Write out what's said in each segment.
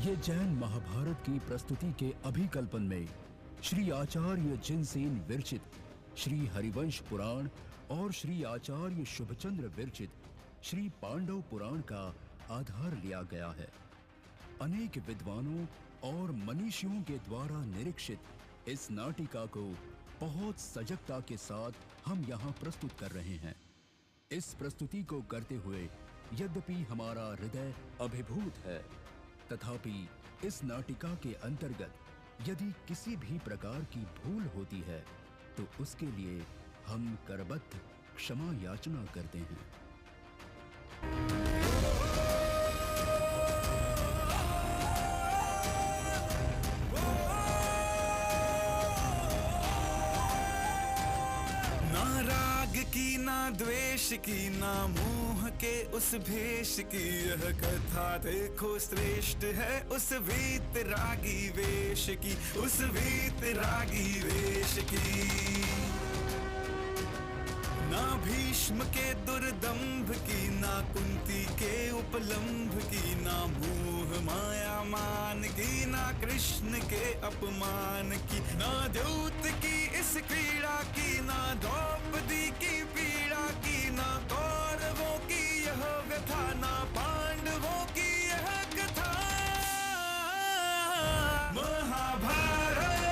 ये जैन महाभारत की प्रस्तुति के अभिकल्पन में श्री आचार्य जिनसेन विरचित श्री हरिवंश पुराण और श्री आचार्य शुभचंद्र विरचित श्री पांडव पुराण का आधार लिया गया है। अनेक विद्वानों और मनीषियों के द्वारा निरीक्षित इस नाटिका को बहुत सजगता के साथ हम यहाँ प्रस्तुत कर रहे हैं। इस प्रस्तुति को करते हुए यद्यपि हमारा हृदय अभिभूत है, तथापि इस नाटिका के अंतर्गत यदि किसी भी प्रकार की भूल होती है तो उसके लिए हम करबद्ध क्षमा याचना करते हैं। की ना द्वेष की ना मोह के उस भेष की, यह कथा देखो श्रेष्ठ है उस वीतरागी वेश की, उस वीतरागी वेश की। ना भीष्म के दुर्दंभ की, ना कुंती के उपलंभ की, ना मोह माया मान की, ना कृष्ण के अपमान की, ना द्यूत की इस क्रीड़ा की, ना द्रौपदी की पीड़ा की, ना कौरवों की यह व्यथा, ना पांडवों की यह कथा। महाभारत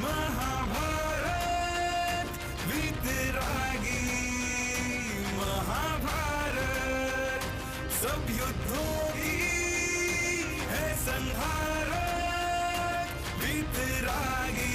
महाभारत वीतरागी महाभारत, सब युद्धों की है संहारक वीतरागी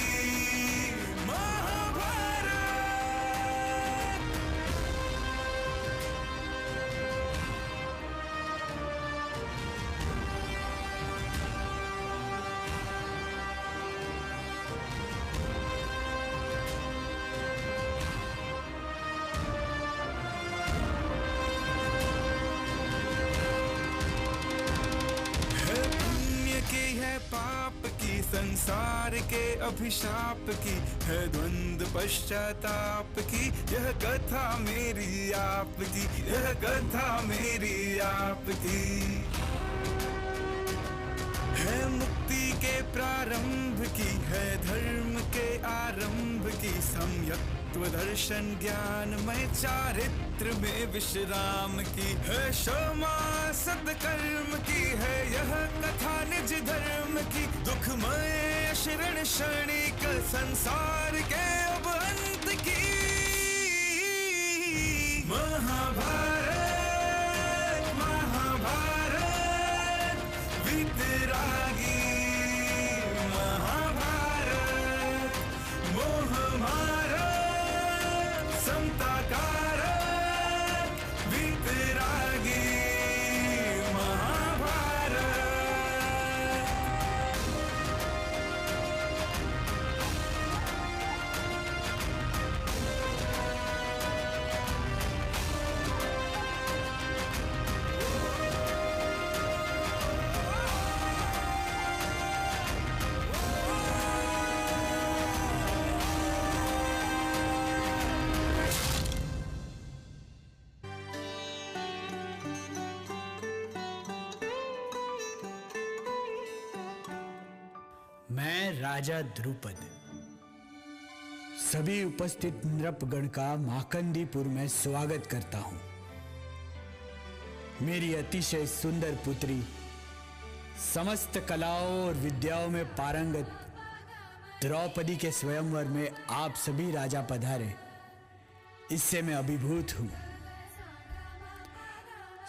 पाप की, संसार के अभिशाप की, है द्वंद पश्चाताप की, यह कथा मेरी आपकी, यह कथा मेरी आपकी। है मुक्ति के प्रारंभ की, है धर्म के आरंभ की, सम्यक्त्व दर्शन ज्ञानमय चारित्र में विश्राम की, है क्षमा सत्कर्म की, है यह कथा निज धर्म की, दुखमय शरण क्षणिक संसार के अब अंत की। महाभारत महाभारत वीतरागी महाभारत, मोह मारा समता कारक वीतरागी महाभारत। मैं राजा द्रुपद सभी उपस्थित नृपगण का माकंदीपुर में स्वागत करता हूं। मेरी अतिशय सुंदर पुत्री, समस्त कलाओं और विद्याओं में पारंगत द्रौपदी के स्वयंवर में आप सभी राजा पधारे, इससे मैं अभिभूत हूं।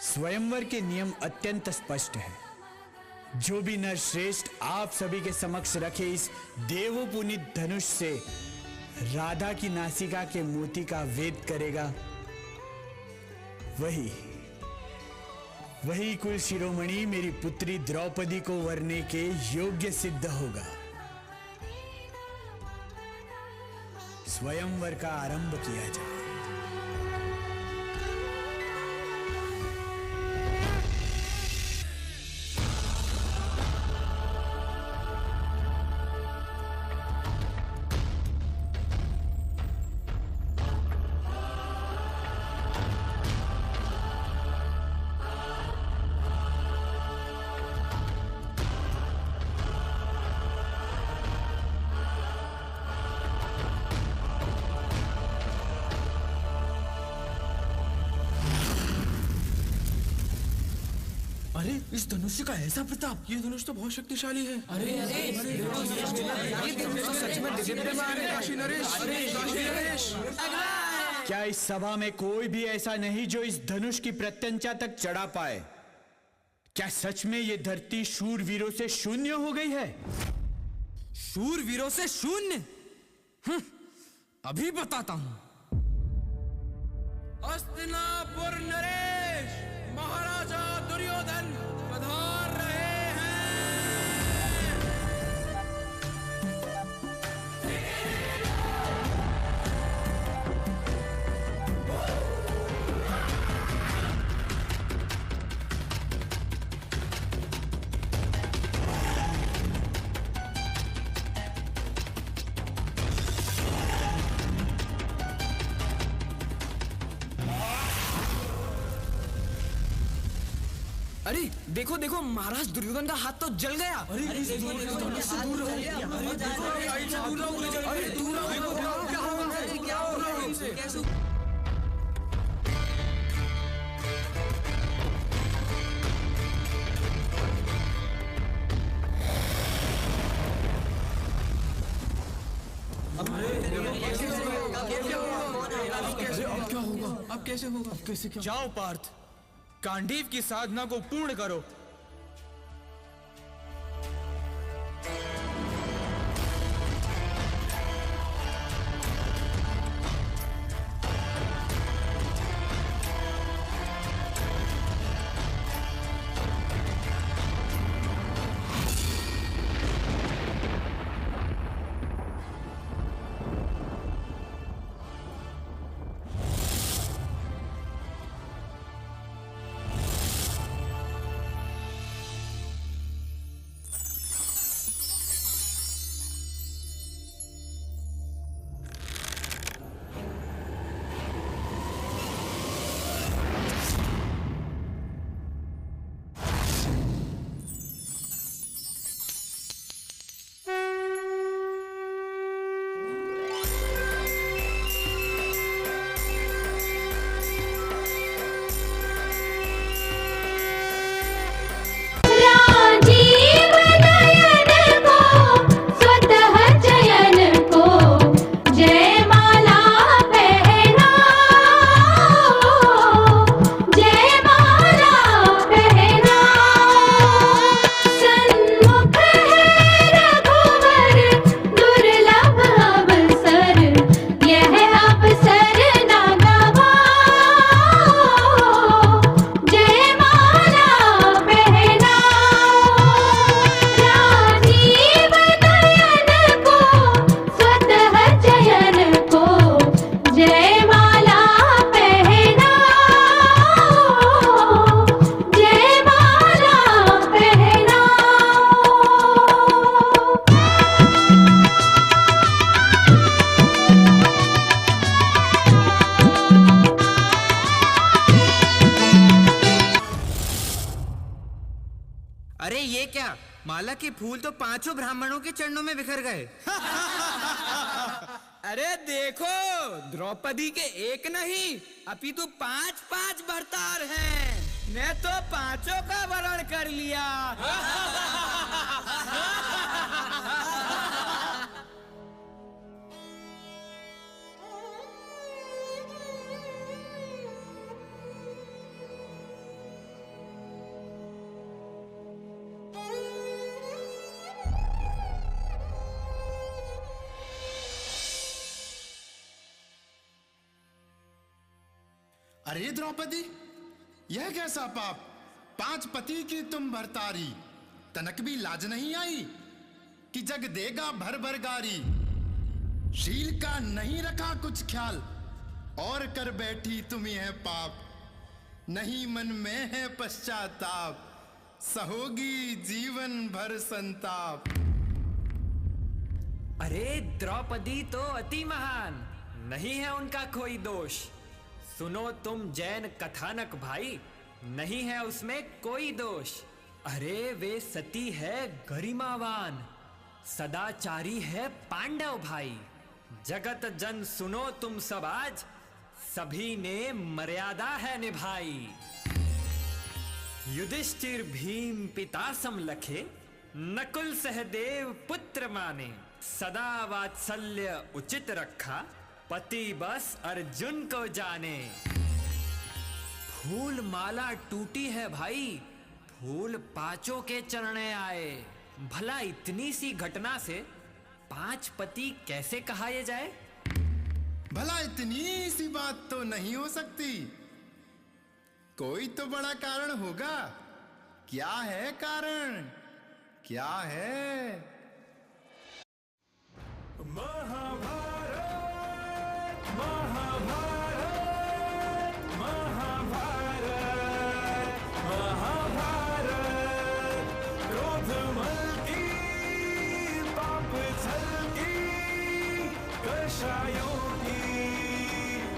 स्वयंवर के नियम अत्यंत स्पष्ट है। जो भी नर श्रेष्ठ आप सभी के समक्ष रखे इस देवोपुनीत धनुष से राधा की नासिका के मोती का वेद करेगा, वही कुल शिरोमणि मेरी पुत्री द्रौपदी को वरने के योग्य सिद्ध होगा। स्वयंवर का आरंभ किया जाए। अरे इस धनुष का ऐसा प्रताप, ये धनुष तो बहुत शक्तिशाली है। अरे ये धनुष तो सच में दिव्यमान है। काशी नरेश, क्या इस सभा में कोई भी ऐसा नहीं जो इस धनुष की प्रत्यंचा तक चढ़ा पाए? क्या सच में ये धरती शूरवीरों से शून्य हो गई है? शूरवीरों से शून्य? अभी बताता हूं। हस्तिनापुर नरेश, महाराजा दुर्योधन पधार रहे हैं। अरे देखो देखो, महाराज दुर्योधन का हाथ तो जल गया। अरे दूर रहो। अब कैसे होगा? जाओ पार्थ, गांडीव की साधना को पूर्ण करो। माला के फूल तो पांचों ब्राह्मणों के चरणों में बिखर गए। अरे देखो, द्रौपदी के एक नहीं अपितु 5-5 भरतार हैं। मैं तो पांचों का वरण कर लिया। अरे द्रौपदी, यह कैसा पाप? 5 पति की तुम भरतारी, तनक भी लाज नहीं आई कि जग देगा भर भर गारी। शील का नहीं रखा कुछ ख्याल और कर बैठी तुम यह पाप। नहीं मन में है पश्चाताप, सहोगी जीवन भर संताप। अरे द्रौपदी तो अति महान, नहीं है उनका कोई दोष। सुनो तुम जैन कथानक भाई, नहीं है उसमें कोई दोष। अरे वे सती है गरिमावान, सदाचारी है पांडव भाई। जगत जन सुनो तुम सब आज, सभी ने मर्यादा है निभाई। युधिष्ठिर भीम पितासम लखे, नकुल सहदेव पुत्र माने, सदा वात्सल्य उचित रखा, पति बस अर्जुन को जाने। फूल माला टूटी है भाई, फूल पांचों के चरणे आए। भला इतनी सी घटना से 5 पति कैसे कहाये जाए? भला इतनी सी बात तो नहीं हो सकती, कोई तो बड़ा कारण होगा। क्या है कारण? क्या है? महाभारत महाभारत महाभारत महाभारत, क्रोधमल की पाप छल की कषायों की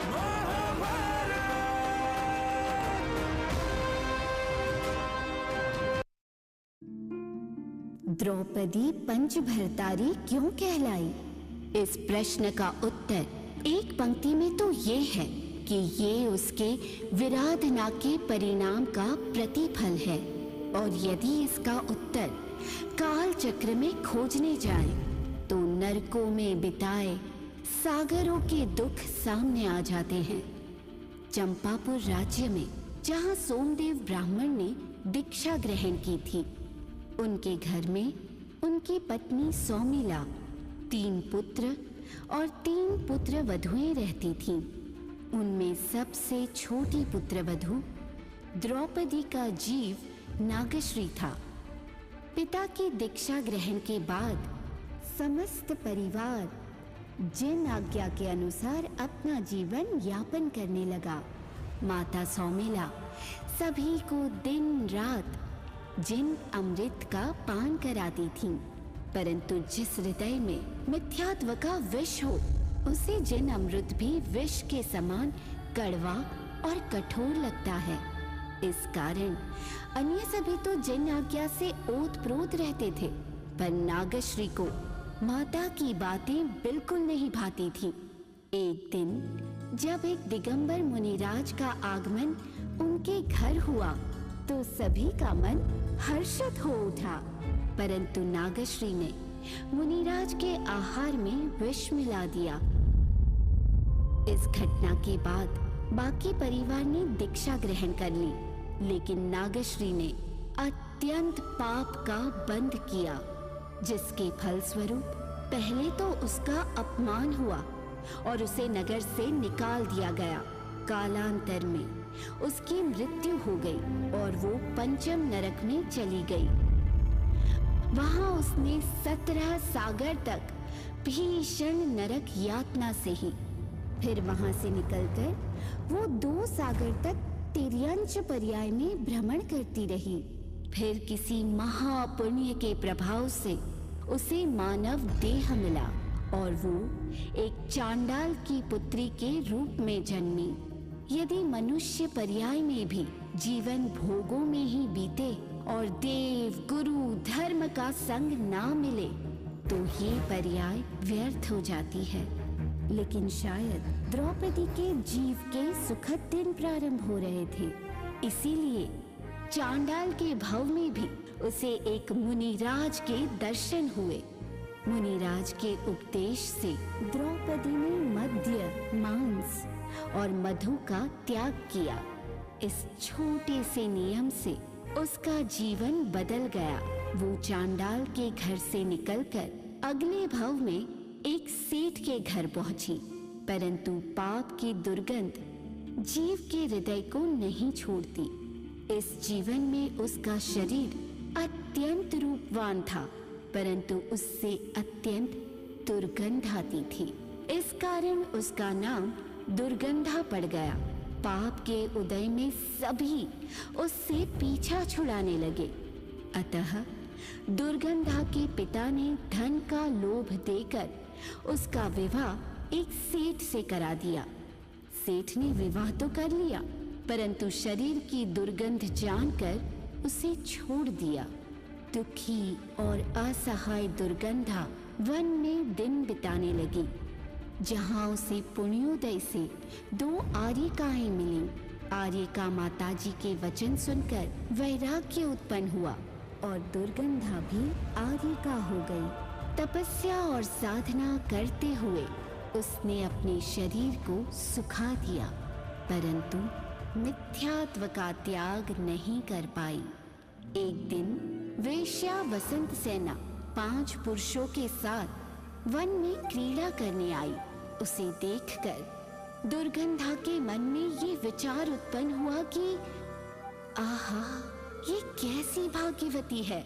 महाभारत। द्रौपदी पंचभर्तारी क्यों कहलाई? इस प्रश्न का उत्तर एक पंक्ति में तो ये है कि ये उसके विराधना के परिणाम का प्रतिफल है, और यदि इसका उत्तर काल चक्र में खोजने जाएं, तो नरकों में बिताए सागरों के दुख सामने आ जाते हैं। चंपापुर राज्य में जहाँ सोमदेव ब्राह्मण ने दीक्षा ग्रहण की थी, उनके घर में उनकी पत्नी सौमिला, 3 पुत्र और 3 पुत्र वधुएं रहती थीं। उनमें सबसे छोटी पुत्र वधु द्रौपदी का जीव नागश्री था। पिता की दीक्षा ग्रहण के बाद समस्त परिवार जिन आज्ञा के अनुसार अपना जीवन यापन करने लगा। माता सौमिला सभी को दिन रात जिन अमृत का पान कराती थीं, परंतु जिस हृदय में मिथ्यात्व का विष हो, उसे जिन अमृत भी विष के समान कड़वा और कठोर लगता है। इस कारण अन्य सभी तो जिन आज्ञा से ओत-प्रोत रहते थे, पर नागश्री को माता की बातें बिल्कुल नहीं भाती थीं। एक दिन जब एक दिगंबर मुनिराज का आगमन उनके घर हुआ, तो सभी का मन हर्षित हो उठा, परंतु नागश्री ने मुनिराज के आहार में विष मिला दिया। इस घटना के बाद बाकी परिवार ने दीक्षा ग्रहण कर ली, लेकिन नागश्री ने अत्यंत पाप का बंध किया, जिसके फलस्वरूप पहले तो उसका अपमान हुआ और उसे नगर से निकाल दिया गया। कालांतर में उसकी मृत्यु हो गई और वो पंचम नरक में चली गई। वहां उसने 17 सागर तक भीषण नरक यातना से ही, फिर वहां से निकलकर वो 2 सागर तक तिर्यंच पर्याय में भ्रमण करती रही। फिर किसी महापुण्य के प्रभाव से उसे मानव देह मिला और वो एक चांडाल की पुत्री के रूप में जन्मी। यदि मनुष्य पर्याय में भी जीवन भोगों में ही बीते और देव गुरु धर्म का संग ना मिले, तो ये पर्याय व्यर्थ हो जाती है। लेकिन शायद द्रौपदी के जीव के सुखद दिन प्रारंभ हो रहे थे, इसीलिए चांडाल के भव में भी उसे एक मुनिराज के दर्शन हुए। मुनिराज के उपदेश से द्रौपदी ने मद्य, मांस और मधु का त्याग किया। इस छोटे से नियम से उसका जीवन बदल गया। वो चांडाल के घर से निकलकर अगले भव में एक सेठ के घर पहुंची, परंतु पाप की दुर्गंध जीव के हृदय को नहीं छोड़ती। इस जीवन में उसका शरीर अत्यंत रूपवान था, परंतु उससे अत्यंत दुर्गंध आती थी। इस कारण उसका नाम दुर्गंधा पड़ गया। पाप के उदय में सभी उससे पीछा छुड़ाने लगे। अतः दुर्गंधा के पिता ने धन का लोभ देकर उसका विवाह एक सेठ से करा दिया। सेठ ने विवाह तो कर लिया, परंतु शरीर की दुर्गंध जानकर उसे छोड़ दिया। दुखी और असहाय दुर्गंधा वन में दिन बिताने लगी, जहाँ उसे पुण्योदय से 2 आरिकाएं मिली। आर्य का माताजी के वचन सुनकर वैराग्य उत्पन्न हुआ और दुर्गंधा भी आर्य का हो गई। तपस्या और साधना करते हुए उसने अपने शरीर को सुखा दिया, परंतु मिथ्यात्व का त्याग नहीं कर पाई। एक दिन वेश्या वसंत सेना 5 पुरुषों के साथ वन में क्रीड़ा करने आई। उसे देखकर दुर्गंधा के मन में ये विचार उत्पन्न हुआ कि आहा, ये कैसी भाग्यवती है,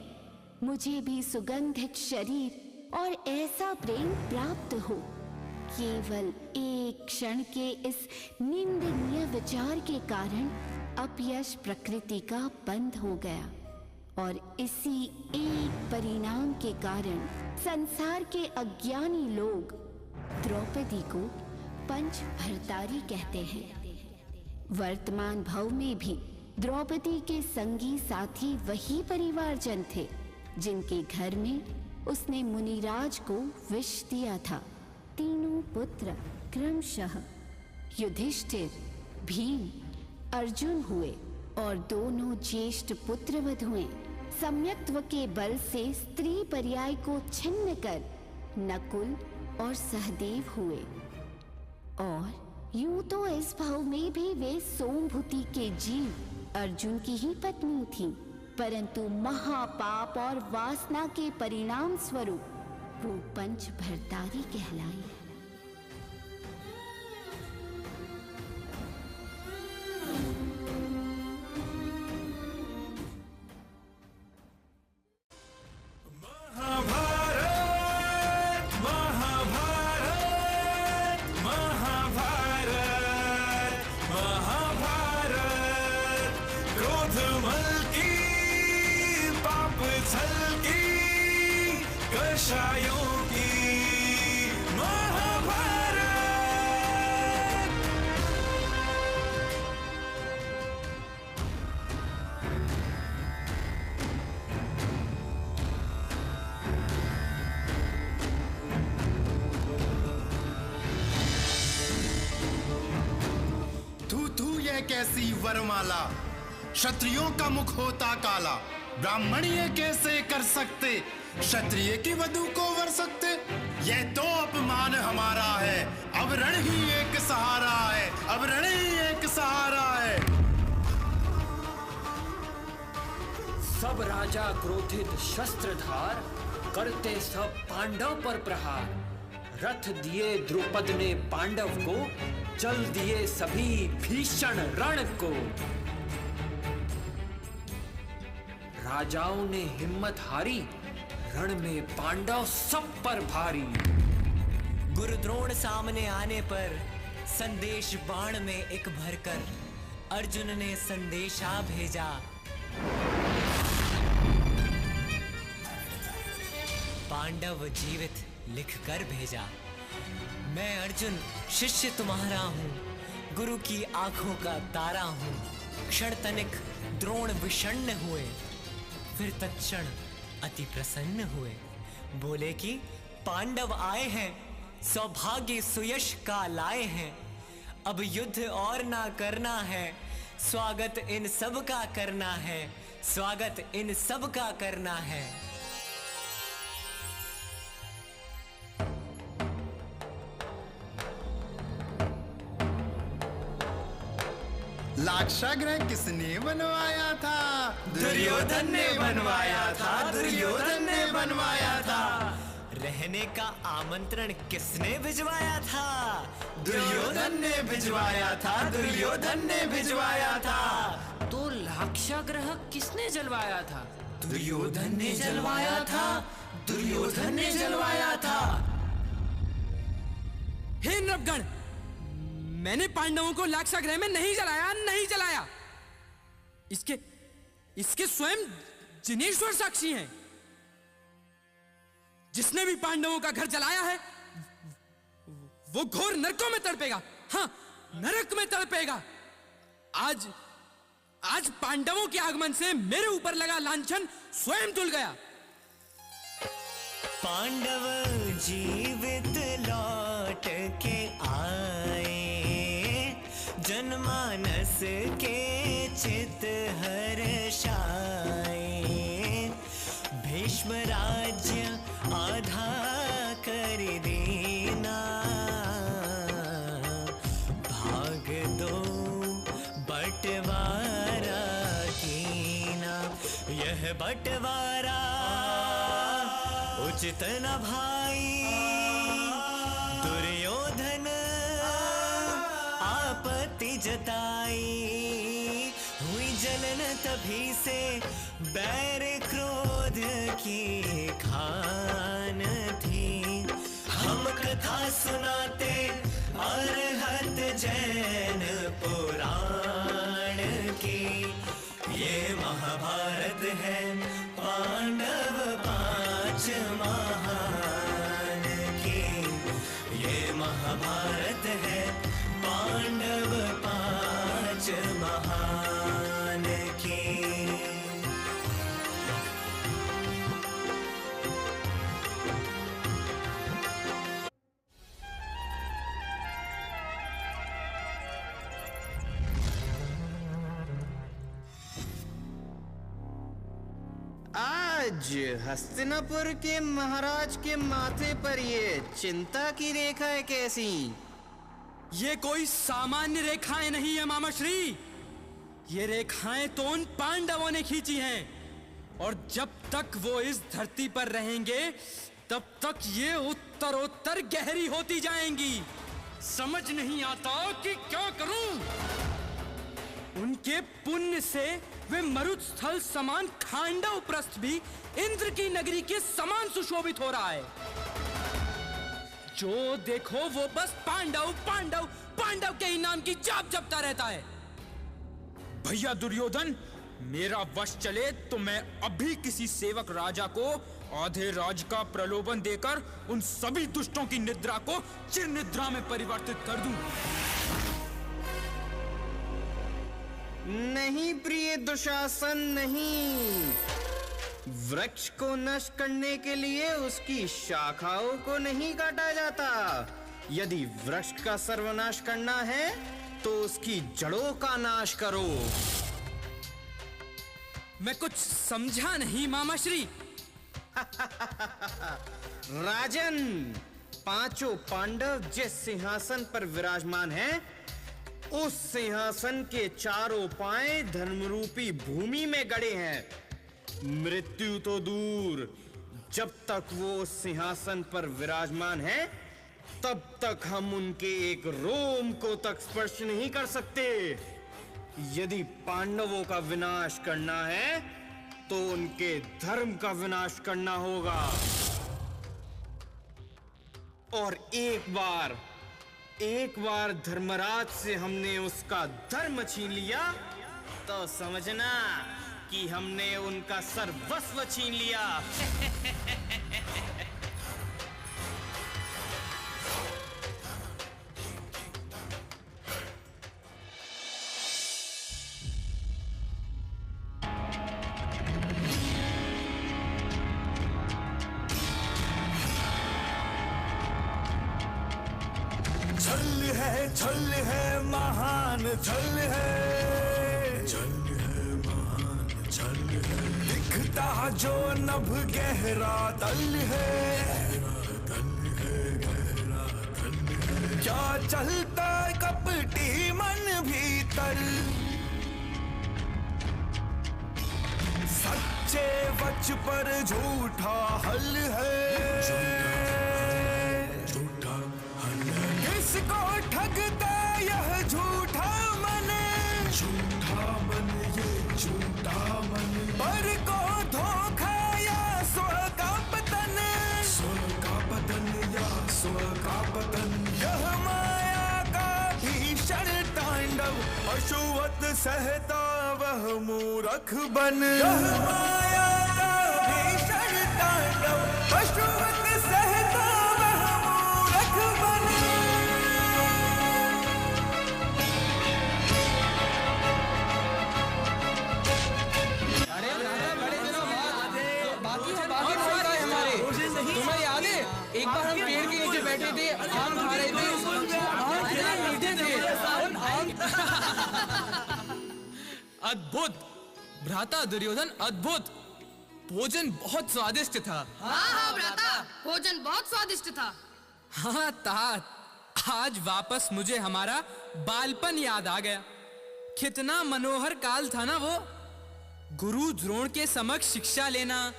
मुझे भी सुगंधित शरीर और ऐसा प्रेम प्राप्त हो। केवल एक क्षण के इस निंदनीय विचार के कारण अपयश प्रकृति का बंद हो गया और इसी एक परिणाम के कारण संसार के अज्ञानी लोग द्रौपदी को पंच भरतारी कहते हैं। वर्तमान भाव में भी द्रौपदी के संगी साथी वही परिवारजन थे जिनके घर में उसने मुनिराज को विष दिया था। तीनों पुत्र क्रमशः युधिष्ठिर, भीम, अर्जुन हुए और दोनों ज्येष्ठ पुत्रवध हुए। सम्यक्त्व के बल से स्त्री पर्याय को छिन्न कर नकुल और सहदेव हुए और यूं तो इस भाव में भी वे सोमभूति के जीव अर्जुन की ही पत्नी थी, परंतु महापाप और वासना के परिणाम स्वरूप वो पंच भरतारी कहलाई। कैसी वरमाला, क्षत्रियों का मुख होता काला, ब्राह्मण ये कैसे कर सकते, क्षत्रिय की वधू को वर सकते। ये तो अपमान हमारा है, अब रण ही एक सहारा है, अब रण ही एक सहारा है। सब राजा क्रोधित शस्त्रधार, करते सब पांडव पर प्रहार। रथ दिए द्रुपद ने पांडव को, चल दिए सभी भीषण रण को। राजाओं ने हिम्मत हारी, रण में पांडव सब पर भारी। गुरुद्रोण सामने आने पर संदेश बाण में एक भरकर अर्जुन ने संदेशा भेजा। पांडव जीवित लिखकर भेजा। मैं अर्जुन शिष्य तुम्हारा हूँ, गुरु की आंखों का तारा हूँ। क्षण तनिक द्रोण विषण्ण हुए, फिर तत्क्षण अति प्रसन्न हुए। बोले कि पांडव आए हैं, सौभाग्य सुयश का लाए हैं। अब युद्ध और ना करना है, स्वागत इन सब का करना है, स्वागत इन सब का करना है। लाक्षागृह किसने बनवाया था? दुर्योधन ने बनवाया था, दुर्योधन ने बनवाया था। रहने का आमंत्रण किसने भिजवाया था? दुर्योधन ने भिजवाया था, दुर्योधन ने भिजवाया था। तो लाक्षागृह किसने जलवाया था? दुर्योधन ने जलवाया था, दुर्योधन ने जलवाया था। हे नृपगण, मैंने पांडवों को लाक्षागृह में नहीं जलाया, नहीं जलाया। इसके स्वयं जिनेश्वर साक्षी हैं। जिसने भी पांडवों का घर जलाया है वो घोर नरकों में तड़पेगा। हाँ, नरक में तड़पेगा। आज पांडवों के आगमन से मेरे ऊपर लगा लांछन स्वयं धुल गया। पांडव जीवित लौट के आए, जनमानस के चित हर्षाए। भीष्म राज्य आधा कर देना, भाग दो बंटवारा कीना। यह बंटवारा उचित न भाई, दुर्योधन आपत्ति जताई। हुई जलन तभी से बैर क्रोध की खान थी। हम कथा सुनाते अरहत जैन पुराण की। ये महाभारत है पांडव पांच महान की। ये महाभारत है पांडव पांच महान की। आज हस्तिनापुर के महाराज के माथे पर ये चिंता की रेखा है कैसी? ये कोई सामान्य रेखाएं नहीं है मामाश्री। ये रेखाएं तो उन पांडवों ने खींची हैं, और जब तक वो इस धरती पर रहेंगे तब तक ये उत्तरोत्तर गहरी होती जाएंगी। समझ नहीं आता कि क्या करूं। उनके पुण्य से वे मरुस्थल समान खांडव प्रस्थ भी इंद्र की नगरी के समान सुशोभित हो रहा है। जो देखो वो बस पांडव पांडव पांडव के ही नाम की जाप जपता रहता है। भैया दुर्योधन, मेरा वश चले तो मैं अभी किसी सेवक राजा को आधे राज का प्रलोभन देकर उन सभी दुष्टों की निद्रा को चिर निद्रा में परिवर्तित कर दूं। नहीं प्रिय दुशासन, नहीं। वृक्ष को नष्ट करने के लिए उसकी शाखाओं को नहीं काटा जाता। यदि वृक्ष का सर्वनाश करना है तो उसकी जड़ों का नाश करो। मैं कुछ समझा नहीं मामाश्री। राजन, पांचों पांडव जिस सिंहासन पर विराजमान हैं, उस सिंहासन के चारों पांव धर्मरूपी भूमि में गड़े हैं। मृत्यु तो दूर, जब तक वो उस सिंहासन पर विराजमान हैं, तब तक हम उनके एक रोम को तक स्पर्श नहीं कर सकते। यदि पांडवों का विनाश करना है तो उनके धर्म का विनाश करना होगा। और एक बार धर्मराज से हमने उसका धर्म छीन लिया तो समझना कि हमने उनका सर्वस्व छीन लिया। छल है महान छल है, महान छल है। दिखता जो नभ गहरा तल है, गहरा तल है। क्या चलता कपटी मन भीतर, सच्चे वच पर झूठा हल है। किसको ठगता यह झूठा मन, ये झूठा मन। पर को धोखा या स्व का पतन, या स्व का पतन। यह माया का भीषण तांडव, पशुवत सहता वह मूर्ख बन। यह माया का भीषण तांडव, पशुवत सहता वह मूर्ख बन। तुम्हें याद है एक बार हम पेड़ के नीचे बैठे थे, आम खा रहे थे, आम कितने मीठे थे। आम अद्भुत भ्राता दुर्योधन, अद्भुत। भोजन बहुत स्वादिष्ट था। हाँ भ्राता, भोजन बहुत स्वादिष्ट था। हाँ तात, आज वापस मुझे हमारा बालपन याद आ गया। कितना मनोहर काल था ना वो। गुरु द्रोण के समक्ष शिक्षा लेना,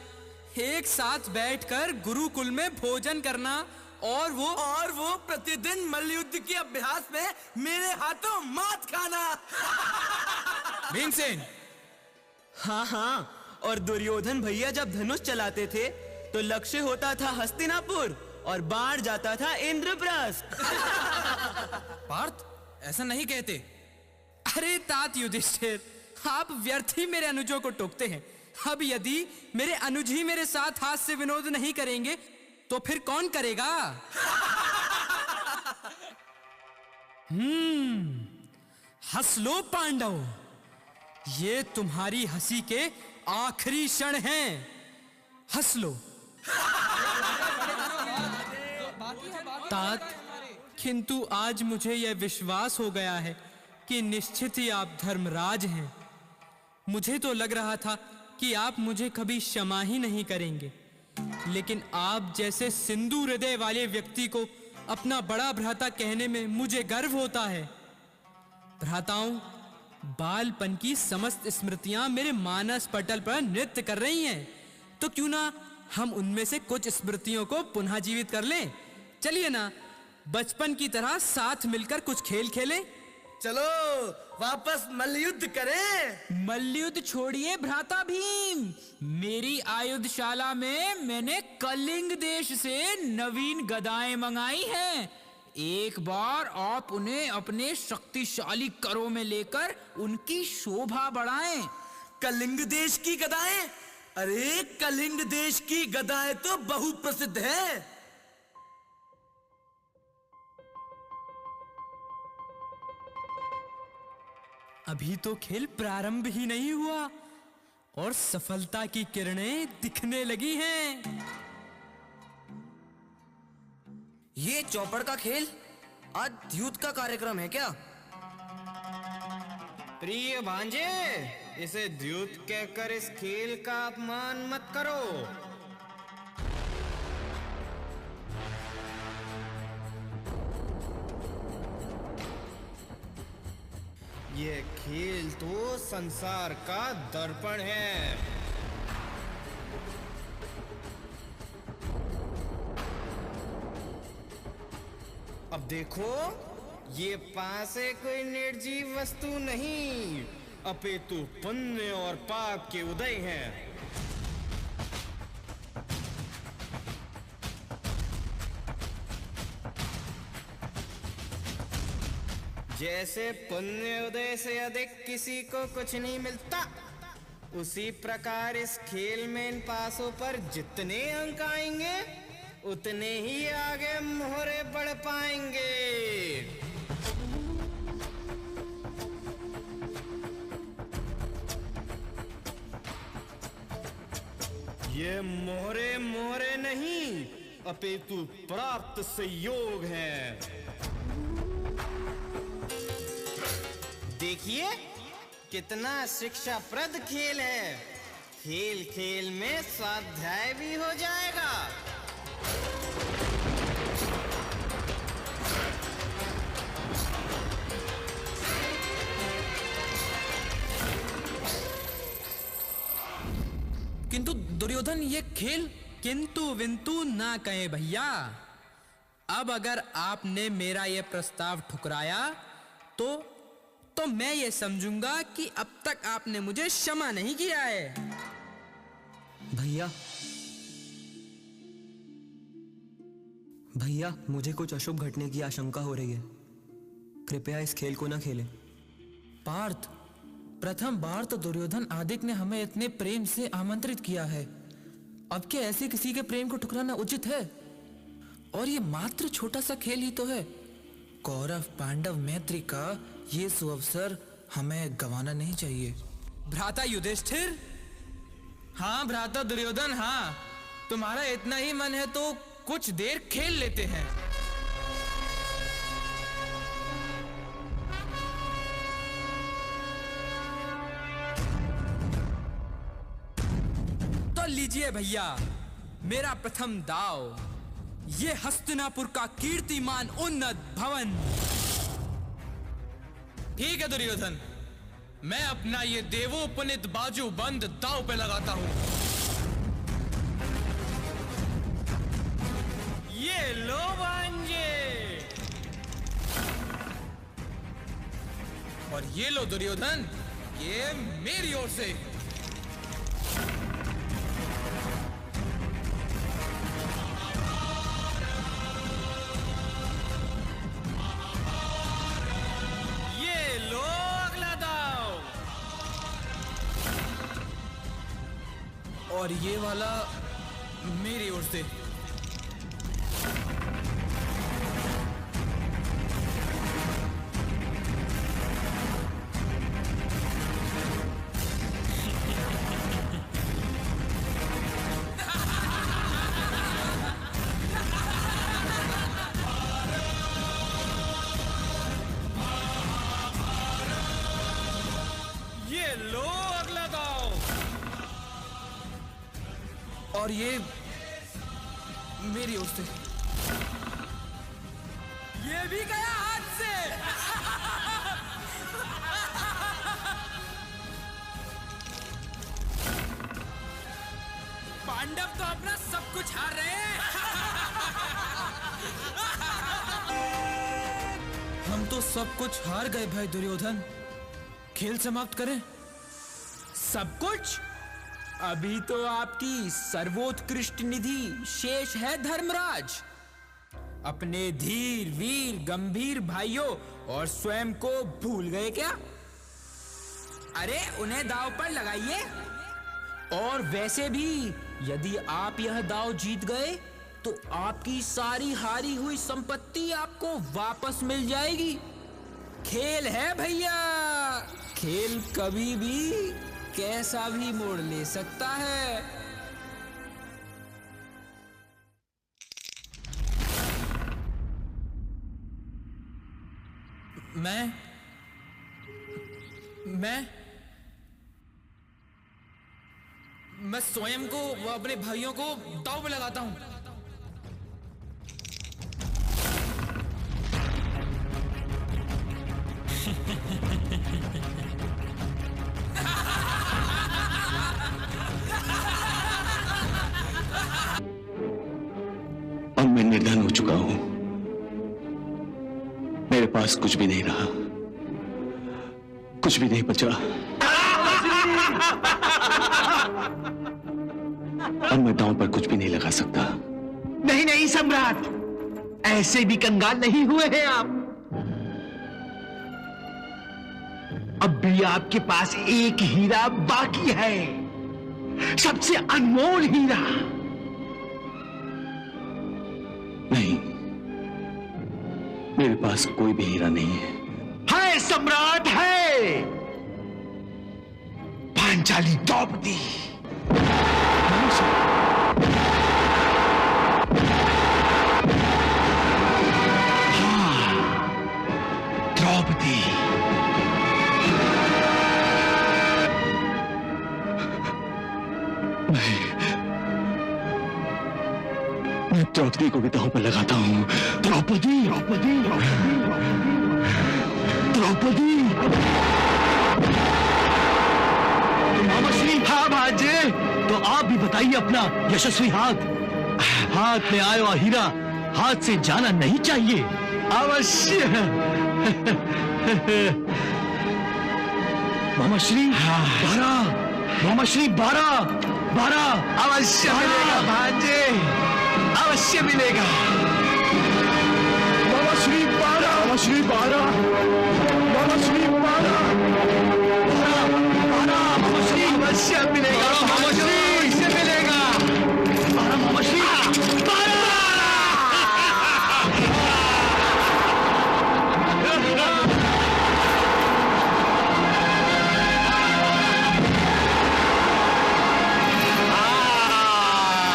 एक साथ बैठकर गुरुकुल में भोजन करना, और वो प्रतिदिन मल्लयुद्ध के अभ्यास में मेरे हाथों मात खाना। भीमसेन। हाँ, और दुर्योधन भैया जब धनुष चलाते थे तो लक्ष्य होता था हस्तिनापुर और बाढ़ जाता था इंद्रप्रस्थ। पार्थ, ऐसा नहीं कहते। अरे तात युधिष्ठिर, आप व्यर्थ ही मेरे अनुजों को टोकते हैं। अब यदि मेरे अनुज ही मेरे साथ हास्य विनोद नहीं करेंगे तो फिर कौन करेगा? हंस लो पांडव, ये तुम्हारी हंसी के आखिरी क्षण हैं। हंस लो। तात, किंतु आज मुझे यह विश्वास हो गया है कि निश्चित ही आप धर्मराज हैं। मुझे तो लग रहा था कि आप मुझे कभी क्षमा ही नहीं करेंगे, लेकिन आप जैसे सिंधु हृदय वाले व्यक्ति को अपना बड़ा भ्राता कहने में मुझे गर्व होता है। भ्राताओं, बालपन की समस्त स्मृतियां मेरे मानस पटल पर नृत्य कर रही हैं, तो क्यों ना हम उनमें से कुछ स्मृतियों को पुनः जीवित कर लें। चलिए ना, बचपन की तरह साथ मिलकर कुछ खेल खेलें। चलो वापस मल्लयुद्ध करें। मल्लयुद्ध छोड़िए भ्राता भीम, मेरी आयुधशाला में मैंने कलिंग देश से नवीन गदाएं मंगाई हैं। एक बार आप उन्हें अपने शक्तिशाली करों में लेकर उनकी शोभा बढ़ाएं। कलिंग देश की गदाएं? अरे कलिंग देश की गदाएं तो बहु प्रसिद्ध है। अभी तो खेल प्रारंभ ही नहीं हुआ और सफलता की किरणें दिखने लगी हैं। ये चौपड़ का खेल आज द्यूत का कार्यक्रम है क्या? प्रिय भांजे, इसे द्यूत कहकर इस खेल का अपमान मत करो। ये खेल तो संसार का दर्पण है। अब देखो, ये पासे कोई निर्जीव वस्तु नहीं, अपितु पुण्य और पाप के उदय हैं। जैसे पुण्य उदय से अधिक किसी को कुछ नहीं मिलता, उसी प्रकार इस खेल में इन पासों पर जितने अंक आएंगे उतने ही आगे मोहरे बढ़ पाएंगे। ये मोहरे मोहरे नहीं, अपितु प्राप्त संयोग है। देखिए कितना शिक्षाप्रद खेल है। खेल खेल में स्वाध्याय भी हो जाएगा। किंतु दुर्योधन, ये खेल किंतु विंतु ना कहे भैया। अब अगर आपने मेरा ये प्रस्ताव ठुकराया तो मैं ये समझूंगा कि अब तक आपने मुझे क्षमा नहीं किया है। भैया, मुझे कुछ अशुभ घटने की आशंका हो रही है। कृपया इस खेल को ना खेलें। पार्थ, प्रथम बार तो दुर्योधन आदिक ने हमें इतने प्रेम से आमंत्रित किया है। अब क्या ऐसे किसी के प्रेम को ठुकराना उचित है? और ये मात्र छोटा सा खेल ही तो है। कौरव पांडव मैत्री का ये सुअवसर हमें गंवाना नहीं चाहिए। भ्राता युधिष्ठिर। हाँ भ्राता दुर्योधन, हाँ, तुम्हारा इतना ही मन है तो कुछ देर खेल लेते हैं। लीजिए भैया मेरा प्रथम दाव, ये हस्तिनापुर का कीर्तिमान उन्नत भवन। ठीक है दुर्योधन, मैं अपना ये देवोपनित बाजू बंद दाव पे लगाता हूं। ये लो भांजे, और ये लो दुर्योधन, ये मेरी ओर से। ये लो अगला दाव, और ये वाला मेरी ओर से। ये लो अगला दाव, और ये मेरी ओर से। ये भी गया हाथ से। पांडव तो अपना सब कुछ हार रहे हैं। हम तो सब कुछ हार गए भाई दुर्योधन, खेल समाप्त करें। सब कुछ? अभी तो आपकी सर्वोत्कृष्ट निधि शेष है धर्मराज। अपने धीर वीर गंभीर भाइयों और स्वयं को भूल गए क्या? अरे उन्हें दांव पर लगाइए। और वैसे भी यदि आप यह दांव जीत गए तो आपकी सारी हारी हुई संपत्ति आपको वापस मिल जाएगी। खेल है भैया, खेल कभी भी कैसा भी मोड़ ले सकता है। मैं स्वयं को व अपने भाइयों को दांव पे लगाता हूं। अब मैं निर्धन हो चुका हूं, मेरे पास कुछ भी नहीं रहा, कुछ भी नहीं बचा। अब मैं दांव पर कुछ भी नहीं लगा सकता। नहीं नहीं सम्राट, ऐसे भी कंगाल नहीं हुए हैं आप। अब भी आपके पास एक हीरा बाकी है, सबसे अनमोल हीरा। नहीं, मेरे पास कोई भी हीरा नहीं है। है सम्राट, है पांचाली द्रौपदी। हाँ, द्रौपदी। मैं द्रौपदी को भी दांव पर लगाता हूं। द्रौपदी, द्रौपदी, द्रौपदी। मामा श्री। हाँ भांजे, तो आप भी बताइए अपना यशस्वी हाथ। हाथ में आया हीरा हाथ से जाना नहीं चाहिए। अवश्य। मामा श्री 12, मामा श्री 12, 12 अवश्य मिलेगा भांजे, अवश्य मिलेगा। मामा श्री 12, मामा श्री 12, मामा श्री 12, 12 मामा श्री अवश्य मिलेगा। मामा श्री अवश्य मिलेगा। 12 मामा श्री 12।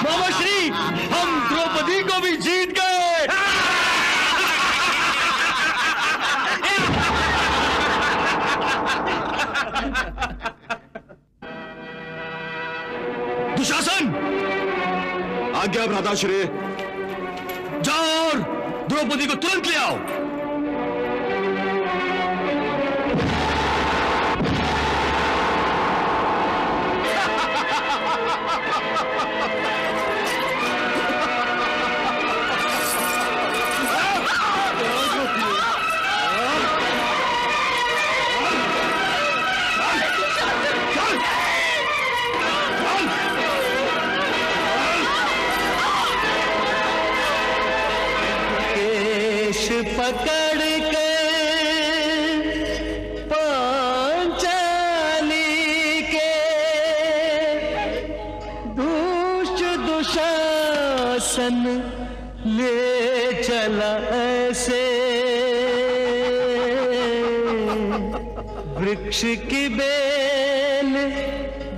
मामा श्री, हम द्रौपदी को भी जीत गए। आज्ञा भ्राताश्री। जाओ और द्रौपदी को तुरंत ले आओ। पकड़ के पांचाली के दुशासन ले चला ऐसे, वृक्ष की बेल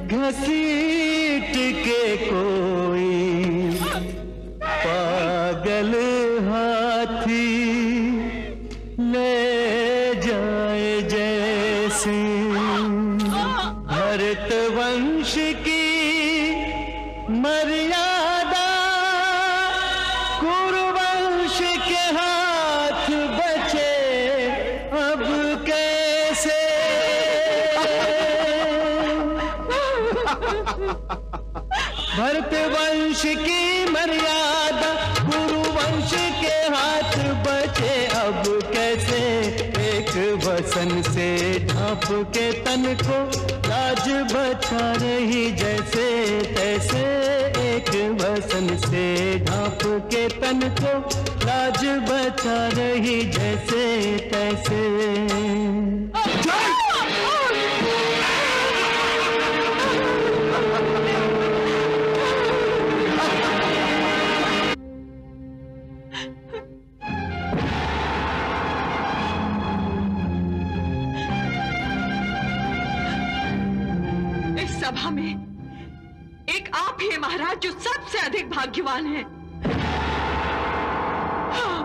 घसीट के कोई पागल हाथी ले जाए जैसे। भरत वंश की मर्यादा कुरुवंश के हाथ बचे अब कैसे। भरत वंश की मर्यादा कुरुवंश के हाथ बचे अब कैसे। एक वसन से ढांप के तन को लाज बचा रही जैसे तैसे। एक वसन से ढांप के तन को लाज बचा रही जैसे तैसे। सभा में एक आप ही महाराज जो सबसे अधिक भाग्यवान है। हाँ,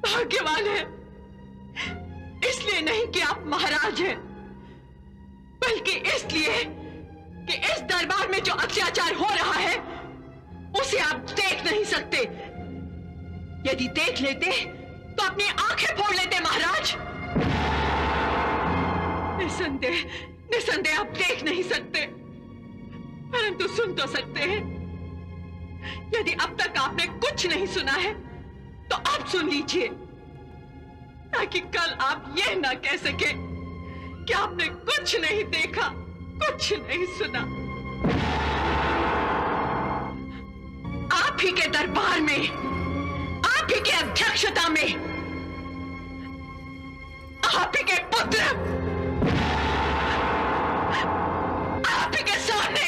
भाग्यवान है इसलिए नहीं कि आप महाराज हैं, बल्कि इसलिए कि इस दरबार में जो अत्याचार हो रहा है उसे आप देख नहीं सकते। यदि देख लेते तो अपनी आंखें फोड़ लेते महाराज। निसंदेह आप देख नहीं सकते, परंतु सुन तो सकते हैं। यदि अब तक आपने कुछ नहीं सुना है तो अब सुन लीजिए, ताकि कल आप यह ना कह सके कि आपने कुछ नहीं देखा, कुछ नहीं सुना। आप ही के दरबार में, आप ही के अध्यक्षता में, आप ही के पुत्र आप ही के सामने,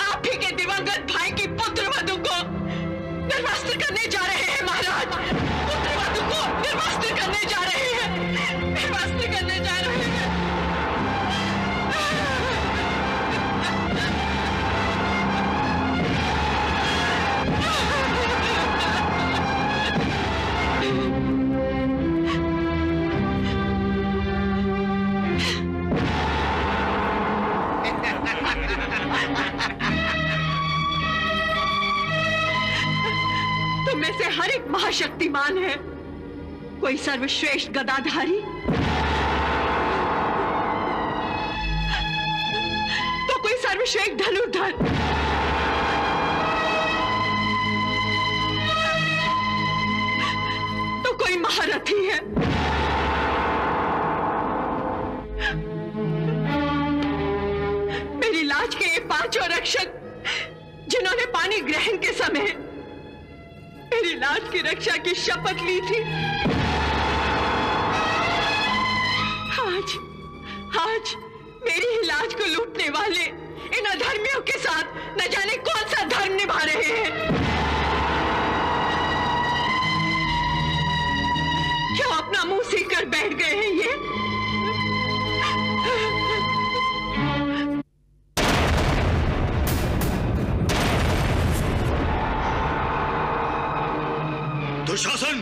आप ही के दिवंगत भाई की पुत्र वधू को निर्वस्त्र करने जा रहे हैं महाराज। पुत्र वधू को निर्वस्त्र करने जा रहे हैं, निर्वस्त्र करने जा रहे हैं। तुम में से हर एक महाशक्तिमान है, कोई सर्वश्रेष्ठ गदाधारी तो कोई सर्वश्रेष्ठ धनुर्धर, तो कोई महारथी है। मेरी लाज के ये पांचों रक्षक जिन्होंने पानी ग्रहण के समय मेरी लाज की रक्षा की शपथ ली थी, आज मेरी ही लाज को लूटने वाले इन अधर्मियों के साथ न जाने कौन सा धर्म निभा रहे हैं। क्यों अपना मुंह सील कर बैठ गए हैं ये? दुशासन,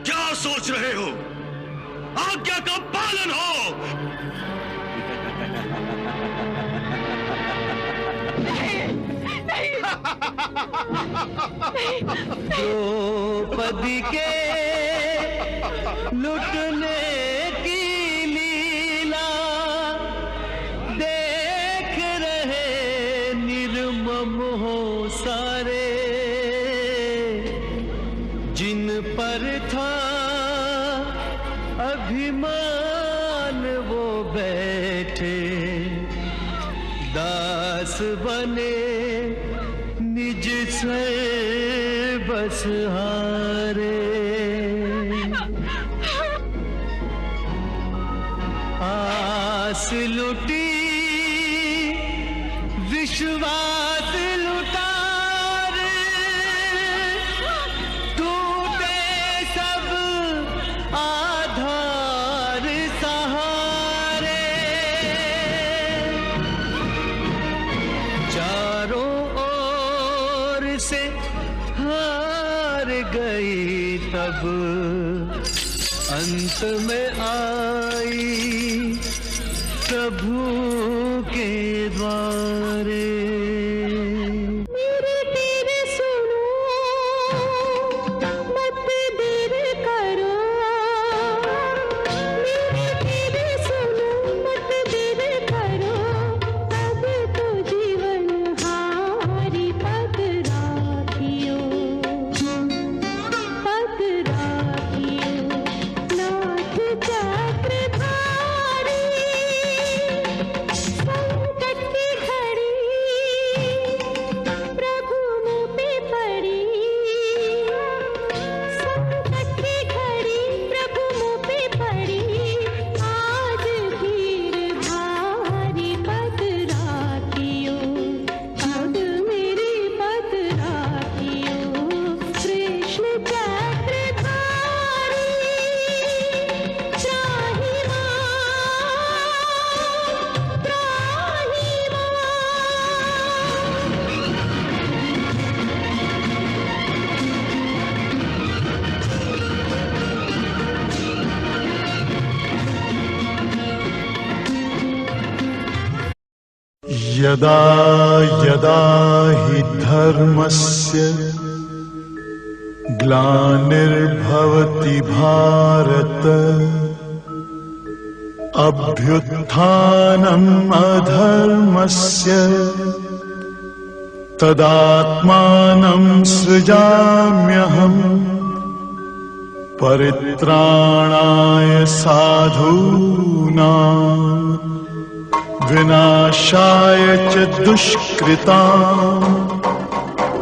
क्या सोच रहे हो? आज्ञा का पालन हो। द्रौपदी के लुटने की लीला देख रहे निर्मम हो सारे, जिन पर था अभिमान वो बैठे दास बने निज से बस हारे। आस लुटी विश्वास लुटा रे, टूटे सब आधार सहारे। चारों ओर से हार गई तब अंत में आई प्रभु के द्वारे। मेरे तेरे सुनो मत देर करो, मेरे तेरे सुनो मत देर करो, अब तो जीवन हारी पद राखियो, पद राखियो नाथ चक्रधारी। संकट की घड़ी प्रभु मुँह पे पड़ी, संकट की घड़ी प्रभु मुँह पे पड़ी, आज भीड़ भारी पद राखियो, अब मेरी पद राखियो, कृष्ण चक्रधारी। यदा यदा हि धर्मस्य ग्लानिर्भवति भारत, अभ्युत्थानम् अधर्मस्य तदात्मानं सृजाम्यहम्, परित्राणाय साधूनां विनाशाय च दुष्कृताम्,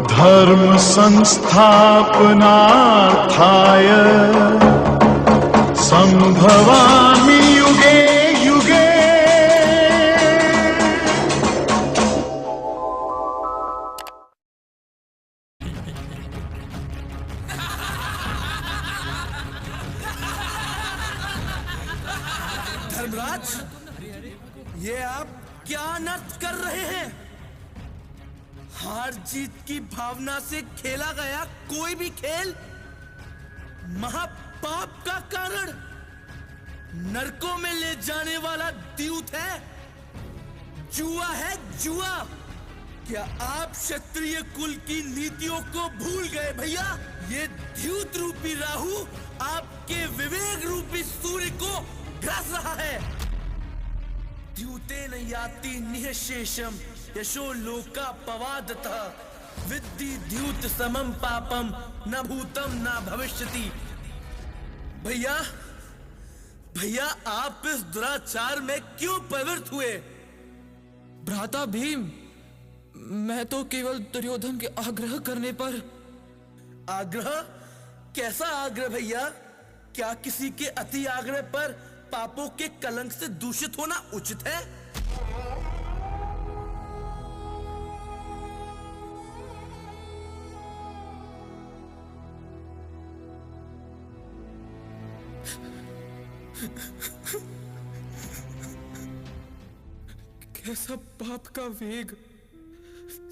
धर्म संस्थापनार्थाय संभवामि युगे युगे। धर्मराज, ये आप क्या अनर्थ कर रहे हैं? हार जीत की भावना से खेला गया कोई भी खेल महापाप का कारण, नरकों में ले जाने वाला द्यूत है, जुआ है जुआ। क्या आप क्षत्रिय कुल की नीतियों को भूल गए भैया? ये द्यूत रूपी राहु आपके विवेक रूपी सूर्य को ग्रास रहा है। द्यूतेन याति निःशेषम यशो लोका पवादतः, विद्धि द्यूत समम पापम न भूतम न भविष्यति। भैया भैया, आप इस दुराचार में क्यों प्रवृत्त हुए? भ्राता भीम, मैं तो केवल दुर्योधन के आग्रह करने पर। आग्रह? कैसा आग्रह भैया? क्या किसी के अति आग्रह पर पापों के कलंक से दूषित होना उचित है? कैसा पाप का वेग,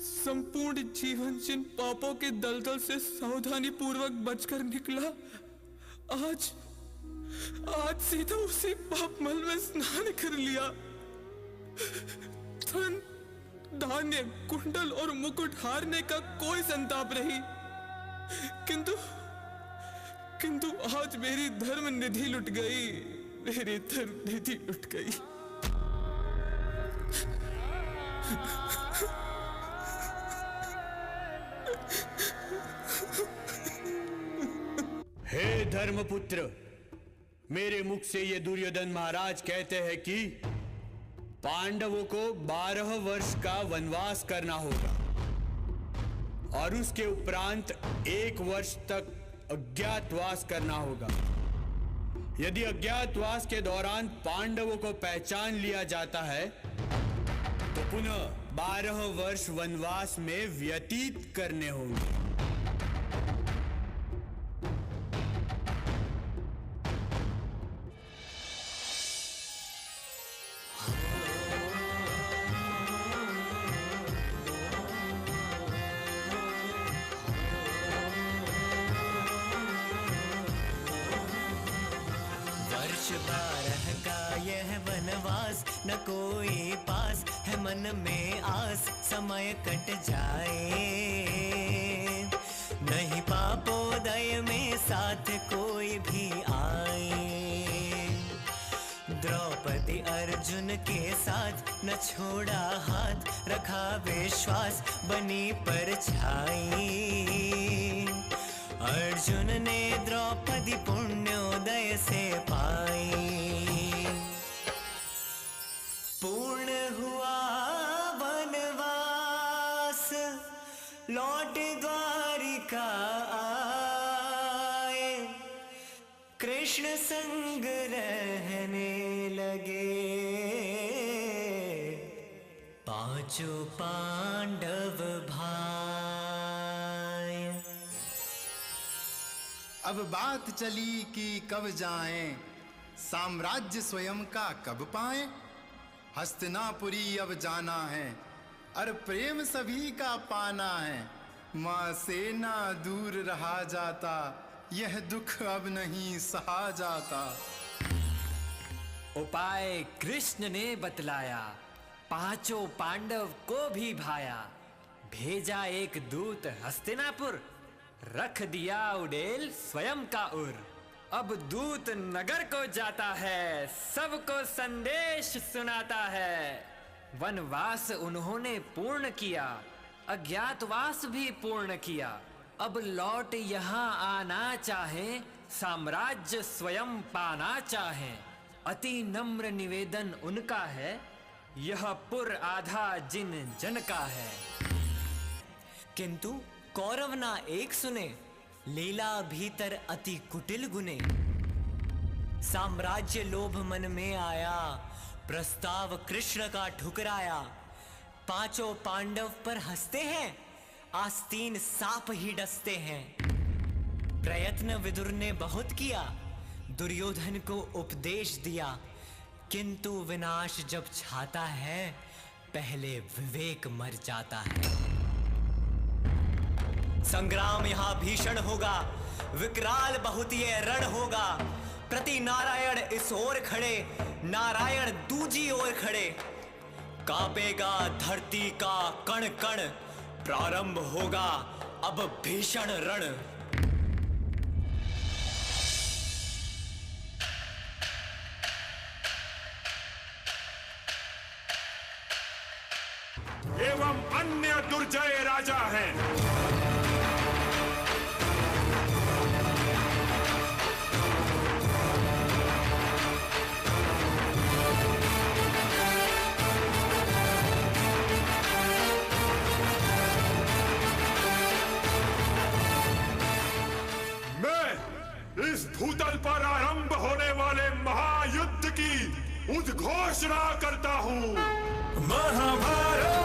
संपूर्ण जीवन जिन पापों के दलदल से सावधानी पूर्वक बचकर निकला, आज सीधा उसी पाप मल में स्नान कर लिया। धान्य, कुंडल और मुकुट हारने का कोई संताप नहीं, किंतु आज मेरी धर्म निधि लुट गई, मेरी धर्म निधि लुट गई। हे धर्मपुत्र, मेरे मुख से ये दुर्योधन महाराज कहते हैं कि पांडवों को 12 वर्ष का वनवास करना होगा और उसके उपरांत 1 वर्ष तक अज्ञातवास करना होगा। यदि अज्ञातवास के दौरान पांडवों को पहचान लिया जाता है तो पुनः 12 वर्ष वनवास में व्यतीत करने होंगे। वर्ष 12 का यह वनवास, न कोई पास है मन में आस, समय कट जाए नहीं पापोदय में साथ कोई भी आए। द्रौपदी अर्जुन के साथ न छोड़ा हाथ, रखा विश्वास बनी परछाई। अर्जुन ने द्रौपदी पुण्योदय से पाई। पूर्ण हुआ वनवास, लौट द्वारिका आए, कृष्ण संग रहने लगे, पांचों पांडव भाई। अब बात चली कि कब जाएं, साम्राज्य स्वयं का कब पाएं। हस्तिनापुरी अब जाना है, और प्रेम सभी का पाना है। माँ से ना दूर रहा जाता, यह दुख अब नहीं सहा जाता। उपाय कृष्ण ने बतलाया, पांचों पांडव को भी भाया। भेजा एक दूत हस्तिनापुर, रख दिया उड़ेल स्वयं का उर। अब दूत नगर को जाता है, सबको संदेश सुनाता है। वनवास उन्होंने पूर्ण किया, अज्ञातवास भी पूर्ण किया। अब लौट यहाँ आना चाहे, साम्राज्य स्वयं पाना चाहे। अति नम्र निवेदन उनका है, यह पुर आधा जिन जन का है। किंतु कौरव ना एक सुने, लीला भीतर अति कुटिल गुने। साम्राज्य लोभ मन में आया, प्रस्ताव कृष्ण का ठुकराया। पांचों पांडव पर हंसते हैं, आस्तीन सांप ही डसते हैं। प्रयत्न विदुर ने बहुत किया, दुर्योधन को उपदेश दिया। किंतु विनाश जब छाता है, पहले विवेक मर जाता है। संग्राम यहाँ भीषण होगा, विकराल बहुत ये रण होगा। प्रति नारायण इस ओर खड़े, नारायण दूजी ओर खड़े। कांपेगा धरती का कण कण, प्रारंभ होगा अब भीषण रण। एवं अन्य दुर्जय राजा हैं। इस भूतल पर आरंभ होने वाले महायुद्ध की उद्घोषणा करता हूँ। महाभारत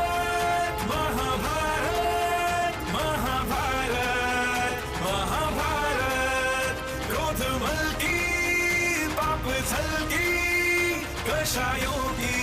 महाभारत महाभारत महाभारत। क्रोधमल की पाप छल की कषायों की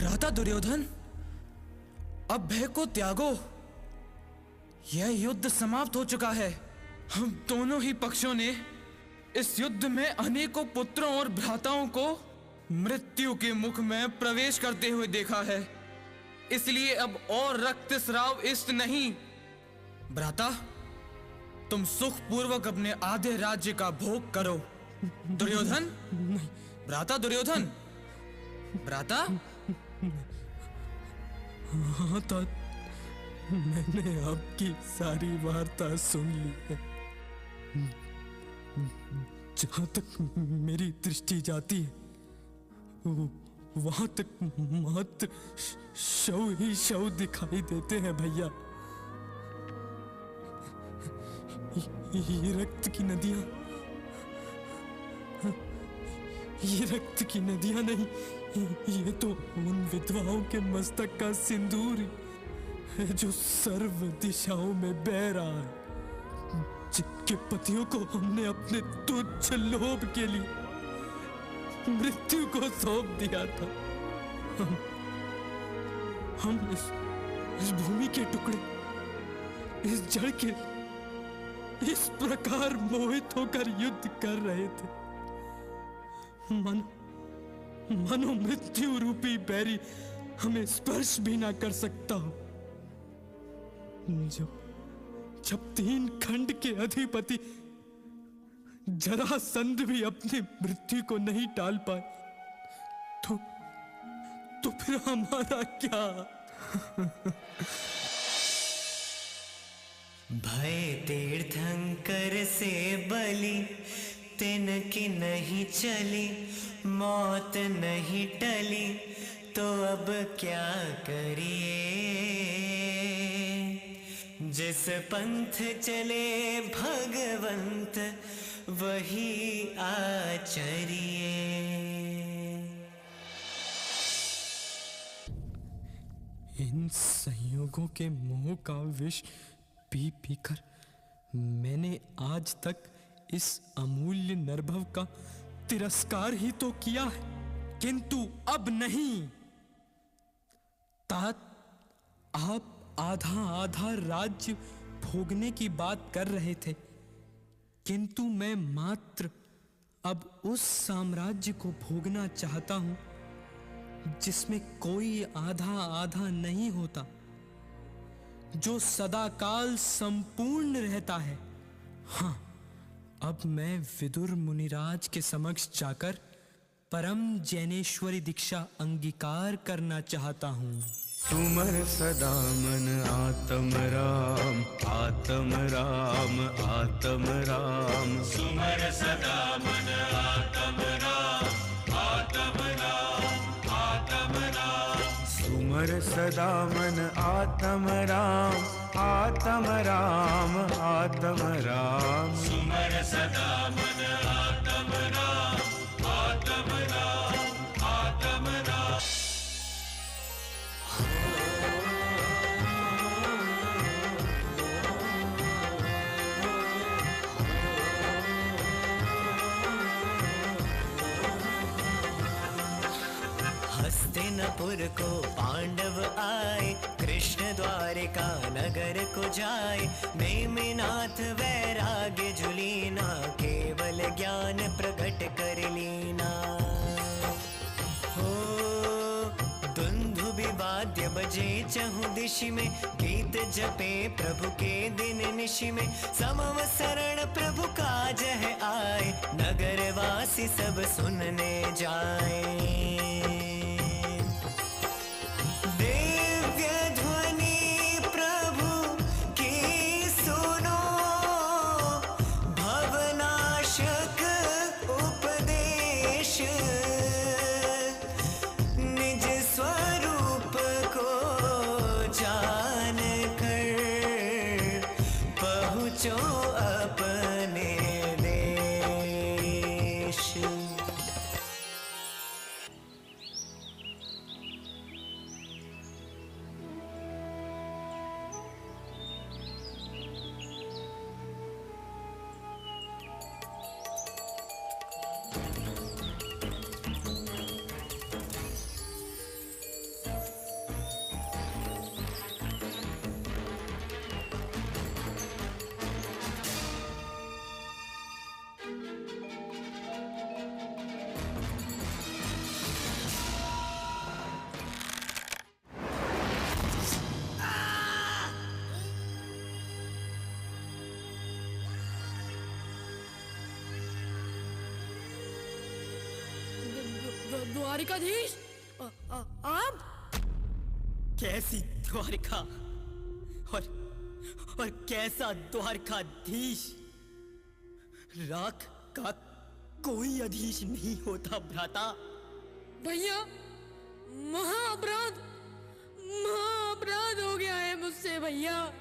भ्राता दुर्योधन, अब भय को त्यागो। यह युद्ध समाप्त हो चुका है। हम दोनों ही पक्षों ने इस युद्ध में अनेकों पुत्रों और भ्राताओं को मृत्यु के मुख में प्रवेश करते हुए देखा है। इसलिए अब और रक्तस्राव इष्ट नहीं। भ्राता, तुम सुखपूर्वक अपने आधे राज्य का भोग करो। दुर्योधन, भ्राता दुर्योधन, भ्राता। हाँ तात, मैंने आपकी सारी वार्ता सुन ली है। जहां तक मेरी दृष्टि जाती है वहां तक मात्र शव ही शव दिखाई देते हैं भैया। ये रक्त की नदियां, ये रक्त की नदियां नहीं, ये तो उन विधवाओं के मस्तक का सिंदूर है जो सर्व दिशाओं में बह रहा है, जिनके पतियों को हमने अपने तुच्छ लोभ के लिए मृत्यु को सौंप दिया था। हम इस भूमि के टुकड़े, इस जड़ के इस प्रकार मोहित होकर युद्ध कर रहे थे। मनो मृत्यु रूपी बैरी हमें स्पर्श भी ना कर सकता हो। जब 3 खंड के अधिपति जरासंध भी अपनी मृत्यु को नहीं टाल पाए तो फिर हमारा क्या? भय तीर्थंकर से बलि तिनकी नहीं चली, मौत नहीं टली, तो अब क्या करिए। जिस पंथ चले भगवंत वही आचरिए। इन संयोगों के मोह का विष पी पीकर मैंने आज तक इस अमूल्य नरभव का तिरस्कार ही तो किया है, किंतु अब नहीं। तात, आप आधा आधा राज्य भोगने की बात कर रहे थे, किंतु मैं मात्र अब उस साम्राज्य को भोगना चाहता हूं जिसमें कोई आधा आधा नहीं होता, जो सदाकाल संपूर्ण रहता है। हाँ, अब मैं विदुर मुनिराज के समक्ष जाकर परम जैनेश्वरी दीक्षा अंगीकार करना चाहता हूँ। सुमर सदा मन आत्म राम, आत्म राम, आत्म राम। सुमर सदा मन आत्म राम, आत्म राम, आत्म राम। सुमर सदा मन आत्म राम, आत्म राम, आत्म राम। सुमर सदा मन आत्म राम, आत्म राम, आत्म राम। हस्तिनापुर को पांडव आए, कृष्ण द्वारिका नगर को जाए। नेमिनाथ वैराग्य जुलीना, केवल ज्ञान प्रकट कर लीना। हो दुंदुभि वाद्य बजे चहु दिशि में, गीत जपे प्रभु के दिन निशि में। समवसरण प्रभु काज है आए, नगर वासी सब सुनने जाए। द्वारिकाधीश आप? कैसी द्वारिका और कैसा द्वारकाधीश? राख का कोई अधीश नहीं होता भ्राता। भैया, महाअपराध हो गया है मुझसे भैया।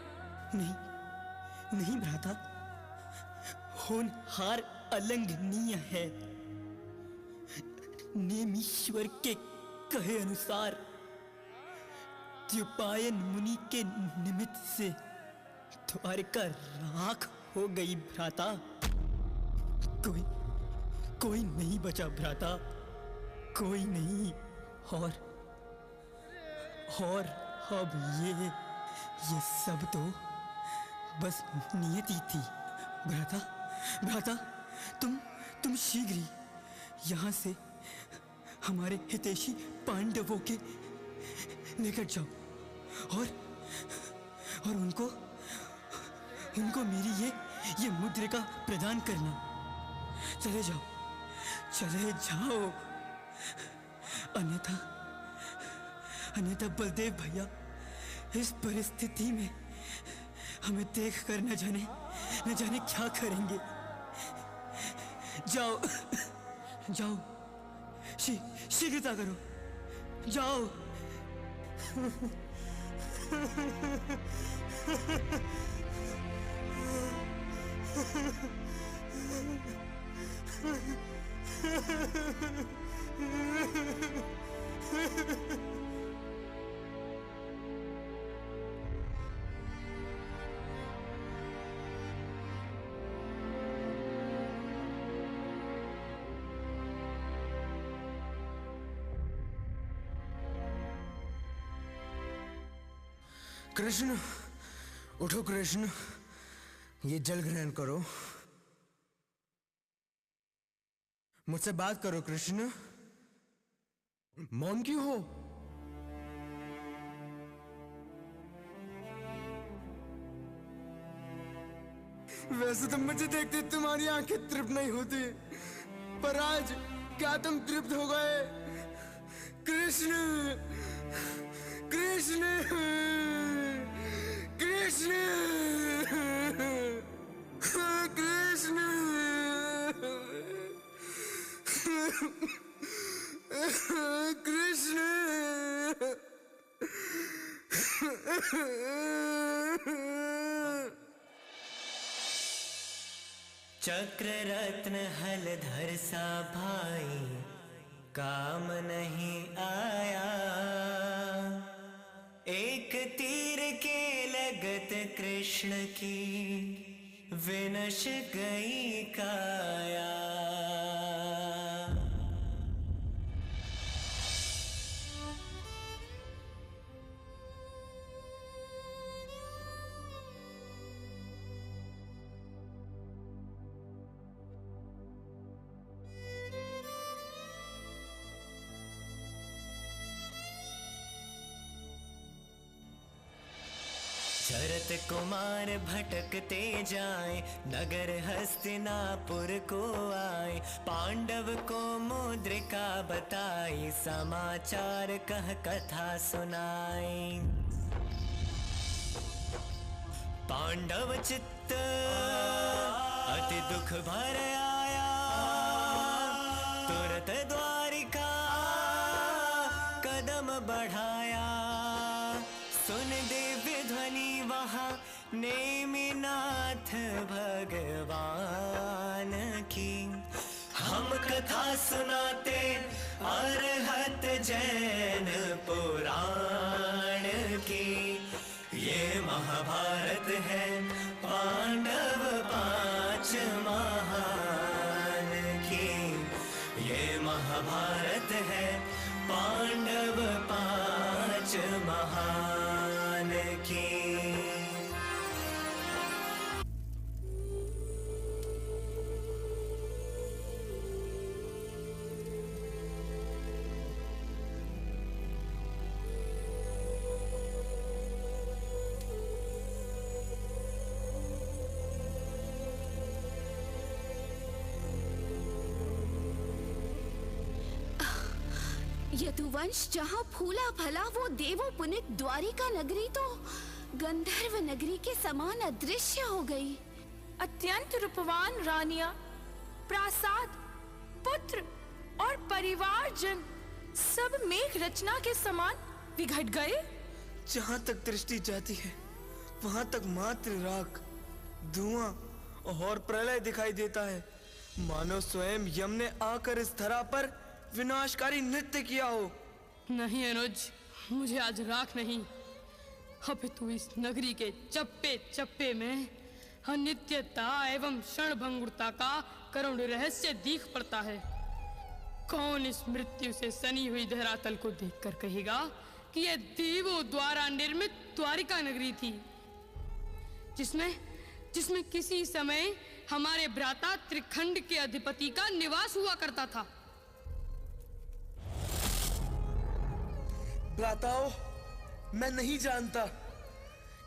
नहीं भ्राता, होनहार अलंघनीय है। नेमीश्वर के कहे अनुसार द्युपायन मुनि के निमित्त से द्वारिका राख हो गई भ्राता। कोई नहीं बचा भ्राता, कोई नहीं। और अब ये सब तो बस नियति थी। भ्राता तुम शीघ्र ही यहाँ से हमारे हितैषी पांडवों के निकट जाओ और उनको मेरी ये मुद्रिका प्रदान करना। चले जाओ, अन्यथा बलदेव भैया इस परिस्थिति में हमें देखकर न जाने क्या करेंगे। जाओ, शीघ्रता करो, जाओ। कृष्ण, उठो कृष्ण, ये जल ग्रहण करो। मुझसे बात करो कृष्ण, मौन क्यों हो? वैसे तो मुझे देखते तुम्हारी आंखें तृप्त नहीं होती, पर आज क्या तुम तृप्त हो गए? कृष्ण, कृष्ण, कृष्ण, कृष्ण, कृष्ण। चक्र रत्न हलधर सा भाई काम नहीं आया, एक तीर के लगत कृष्ण की विनश गई काया। शरत कुमार भटकते जाए, नगर हस्तिनापुर को आए। पांडव को मुद्रिका बताई, समाचार कह कथा सुनाई। पांडव चित्त अति दुख भर आया, तुरत द्वारिका कदम बढ़ाया। सुन दिव्य ध्वनि वहाँ नेमिनाथ भगवान की, हम कथा सुनाते अरहत जैन पुराण की। ये महाभारत है पांडव पांच महान की, ये महाभारत है पांडव पांच महान की। यदुवंश जहाँ फूला फला वो देवो पुनित द्वारिका नगरी तो गंधर्व नगरी के समान अदृश्य हो गई। अत्यंत रूपवान रानियां, प्रासाद, पुत्र और परिवार जन सब मेघ रचना के समान विघट गए। जहाँ तक दृष्टि जाती है वहाँ तक मात्र राख, धुआं और प्रलय दिखाई देता है। मानो स्वयं यम ने आकर इस धरा पर विनाशकारी नृत्य किया हो। नहीं अनुज, मुझे आज राख नहीं, अपितु इस नगरी के चप्पे चप्पे में अनित्यता एवं क्षणभंगुरता का करुण रहस्य दिख पड़ता है। कौन इस मृत्यु से सनी हुई धरातल को देखकर कहेगा कि यह देवों द्वारा निर्मित द्वारिका नगरी थी, जिसमें किसी समय हमारे भ्राता त्रिखंड के अधिपति का निवास हुआ करता था। भ्राताओं, मैं नहीं जानता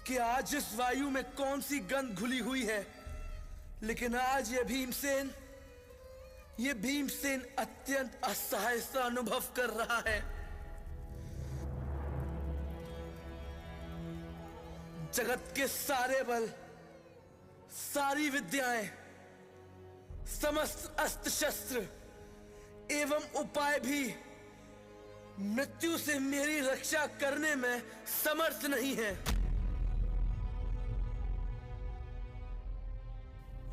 कि आज इस वायु में कौन सी गंध घुली हुई है, लेकिन आज ये भीमसेन अत्यंत असहाय सा अनुभव कर रहा है। जगत के सारे बल, सारी विद्याएं, समस्त अस्त्र शस्त्र एवं उपाय भी मृत्यु से मेरी रक्षा करने में समर्थ नहीं है।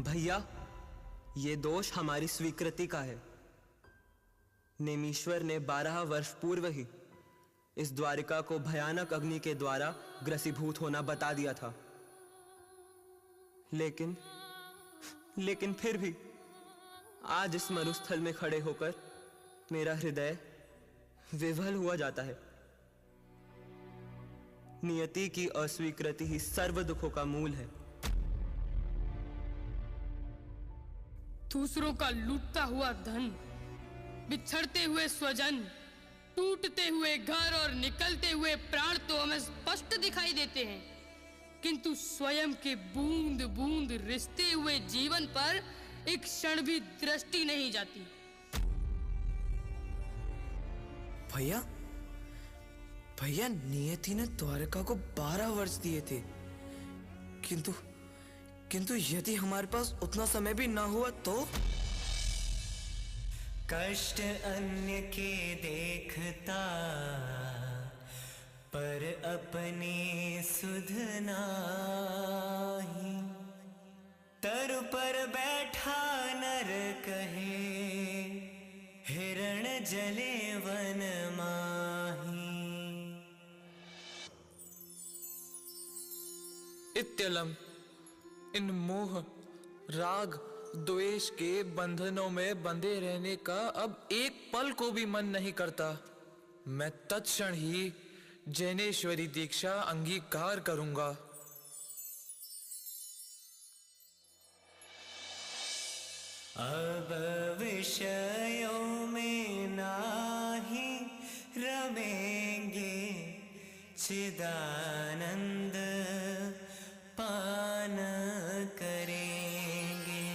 भैया, ये दोष हमारी स्वीकृति का है। नेमीश्वर ने 12 वर्ष पूर्व ही इस द्वारिका को भयानक अग्नि के द्वारा ग्रसीभूत होना बता दिया था, लेकिन फिर भी आज इस मरुस्थल में खड़े होकर मेरा हृदय विह्वल हुआ जाता है। नियति की अस्वीकृति ही सर्व दुखों का मूल है। दूसरों का लूटता हुआ धन, बिछड़ते हुए स्वजन, टूटते हुए घर और निकलते हुए प्राण तो हमें स्पष्ट दिखाई देते हैं, किंतु स्वयं के बूंद बूंद रिश्ते हुए जीवन पर एक क्षण भी दृष्टि नहीं जाती। भैया, नियति ने द्वारका को 12 वर्ष दिए थे, किंतु यदि हमारे पास उतना समय भी ना हुआ तो? कष्ट अन्य के देखता पर अपने सुध नाही, तरु पर बैठा नर कहे हिरण जले वन माही। इत्यलम इन मोह, राग, द्वेष के बंधनों में बंधे रहने का अब एक पल को भी मन नहीं करता। मैं तत्क्षण ही जैनेश्वरी दीक्षा अंगीकार करूंगा। अब विषयों में नाही रमेंगे, चिदानंद पान करेंगे।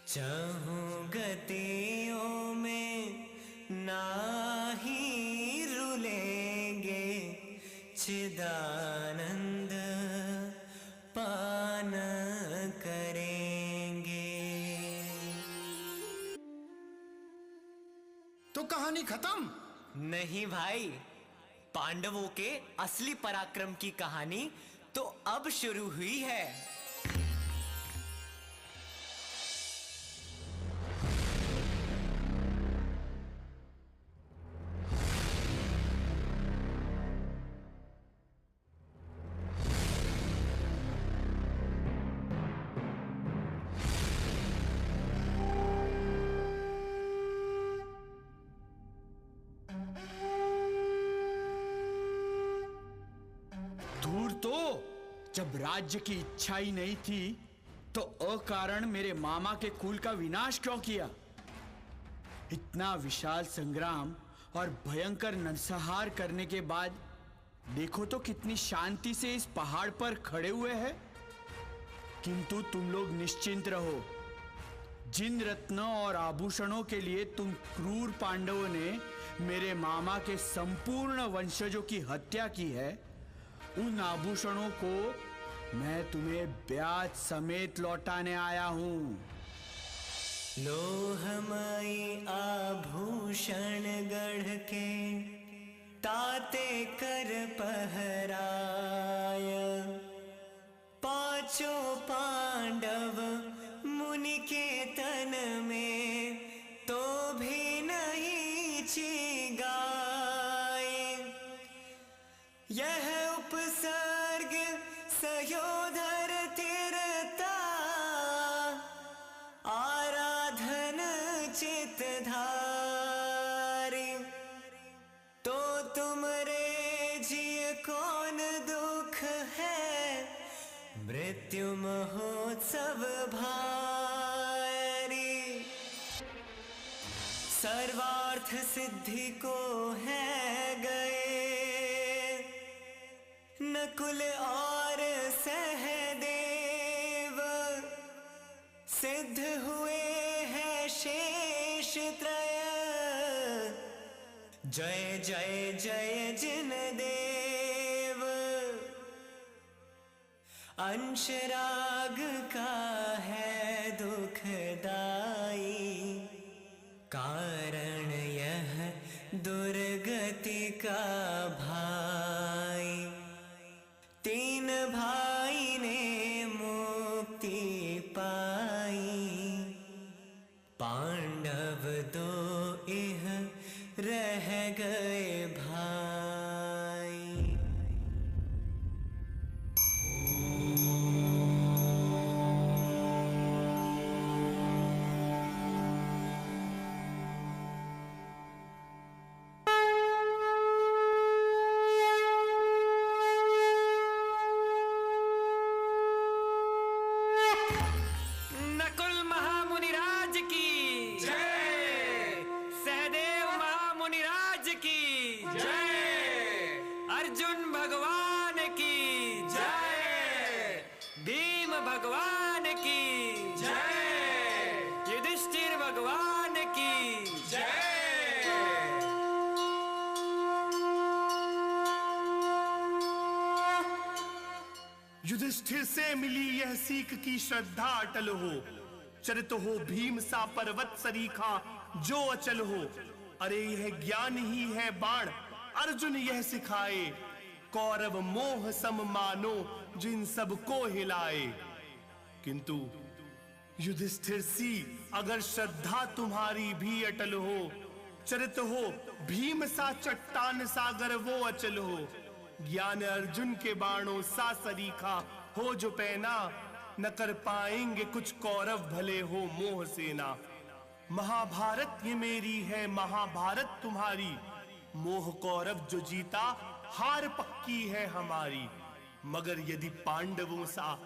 चहु गतियों में नाही रुलेंगे, चिदानंद पान करेंगे। तो कहानी खत्म? नहीं भाई, पांडवों के असली पराक्रम की कहानी तो अब शुरू हुई है। जब राज्य की इच्छा ही नहीं थी तो अकारण मेरे मामा के कुल का विनाश क्यों किया? इतना विशाल संग्राम और भयंकर नरसंहार करने के बाद देखो तो कितनी शांति से इस पहाड़ पर खड़े हुए हैं। किंतु तुम लोग निश्चिंत रहो, जिन रत्नों और आभूषणों के लिए तुम क्रूर पांडवों ने मेरे मामा के संपूर्ण वंशजों की हत्या की है, उन आभूषणों को मैं तुम्हें ब्याज समेत लौटाने आया हूं। लोहमयी आभूषण गढ़ के ताते कर पहराय, पांचों पांडव मुनि के तन में तो भी नहीं चिगाए। यह उपसर्ग सयोधर तीरता, आराधन चित धारी। तो तुमरे जिय कौन दुख है, मृत्यु महोत्सव भारी। सर्वार्थ सिद्धि को है गए, नकुल और सहदेव। सिद्ध हुए हैं शेष त्रय, जय जय जय जिन देव। अंशराग का है दुखदाई, कारण यह दुर्गति का भाई। तीन भाई ने मुक्ति पाई, पांडव दो इह रह गए भाई। नकुल महामुनिराज की जय, सहदेव महामुनिराज की जय, अर्जुन भगवान की जय, भीम भगवान की जय, युधिष्ठिर भगवान की जय। युधिष्ठिर से मिली यह सीख की श्रद्धा अटल हो, चरित हो भीम सा पर्वत सरीखा जो अचल हो। अरे यह ज्ञान ही है बाण, अर्जुन यह सिखाए, कौरव मोह सम मानो जिन सबको हिलाए। किंतु युधिष्ठिर सी अगर श्रद्धा तुम्हारी भी अटल हो, चरित हो भीम सा चट्टान सागर वो अचल हो। ज्ञान अर्जुन के बाणों सा सरीखा हो जो पैना, न कर पाएंगे कुछ कौरव भले हो मोह सेना। महाभारत ये मेरी है महाभारत तुम्हारी, मोह कौरव जो जीता हार पक्की है हमारी। मगर यदि पांडवों सा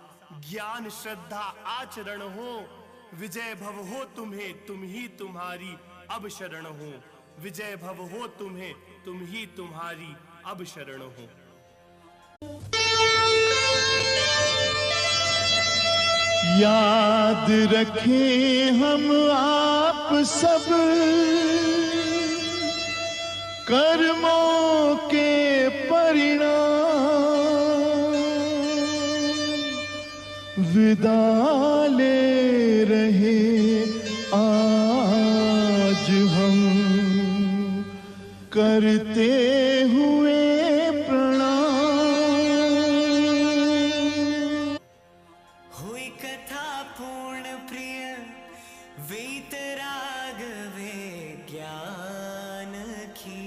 ज्ञान श्रद्धा आचरण हो, विजय भव हो तुम्हें तुम ही तुम्हारी अब शरण हो। विजय भव हो तुम्हें तुम ही तुम्हारी अब शरण हो। याद रखें हम आप सब कर्मों के परिणाम, विदा ले रहे आज हम करते हुए हुई कथा पूर्ण प्रिय वीतरागवे ज्ञान की।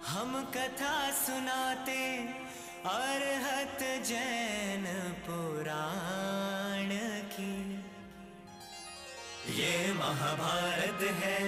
हम कथा सुनाते अरहत जैन पुराण की। ये महाभारत है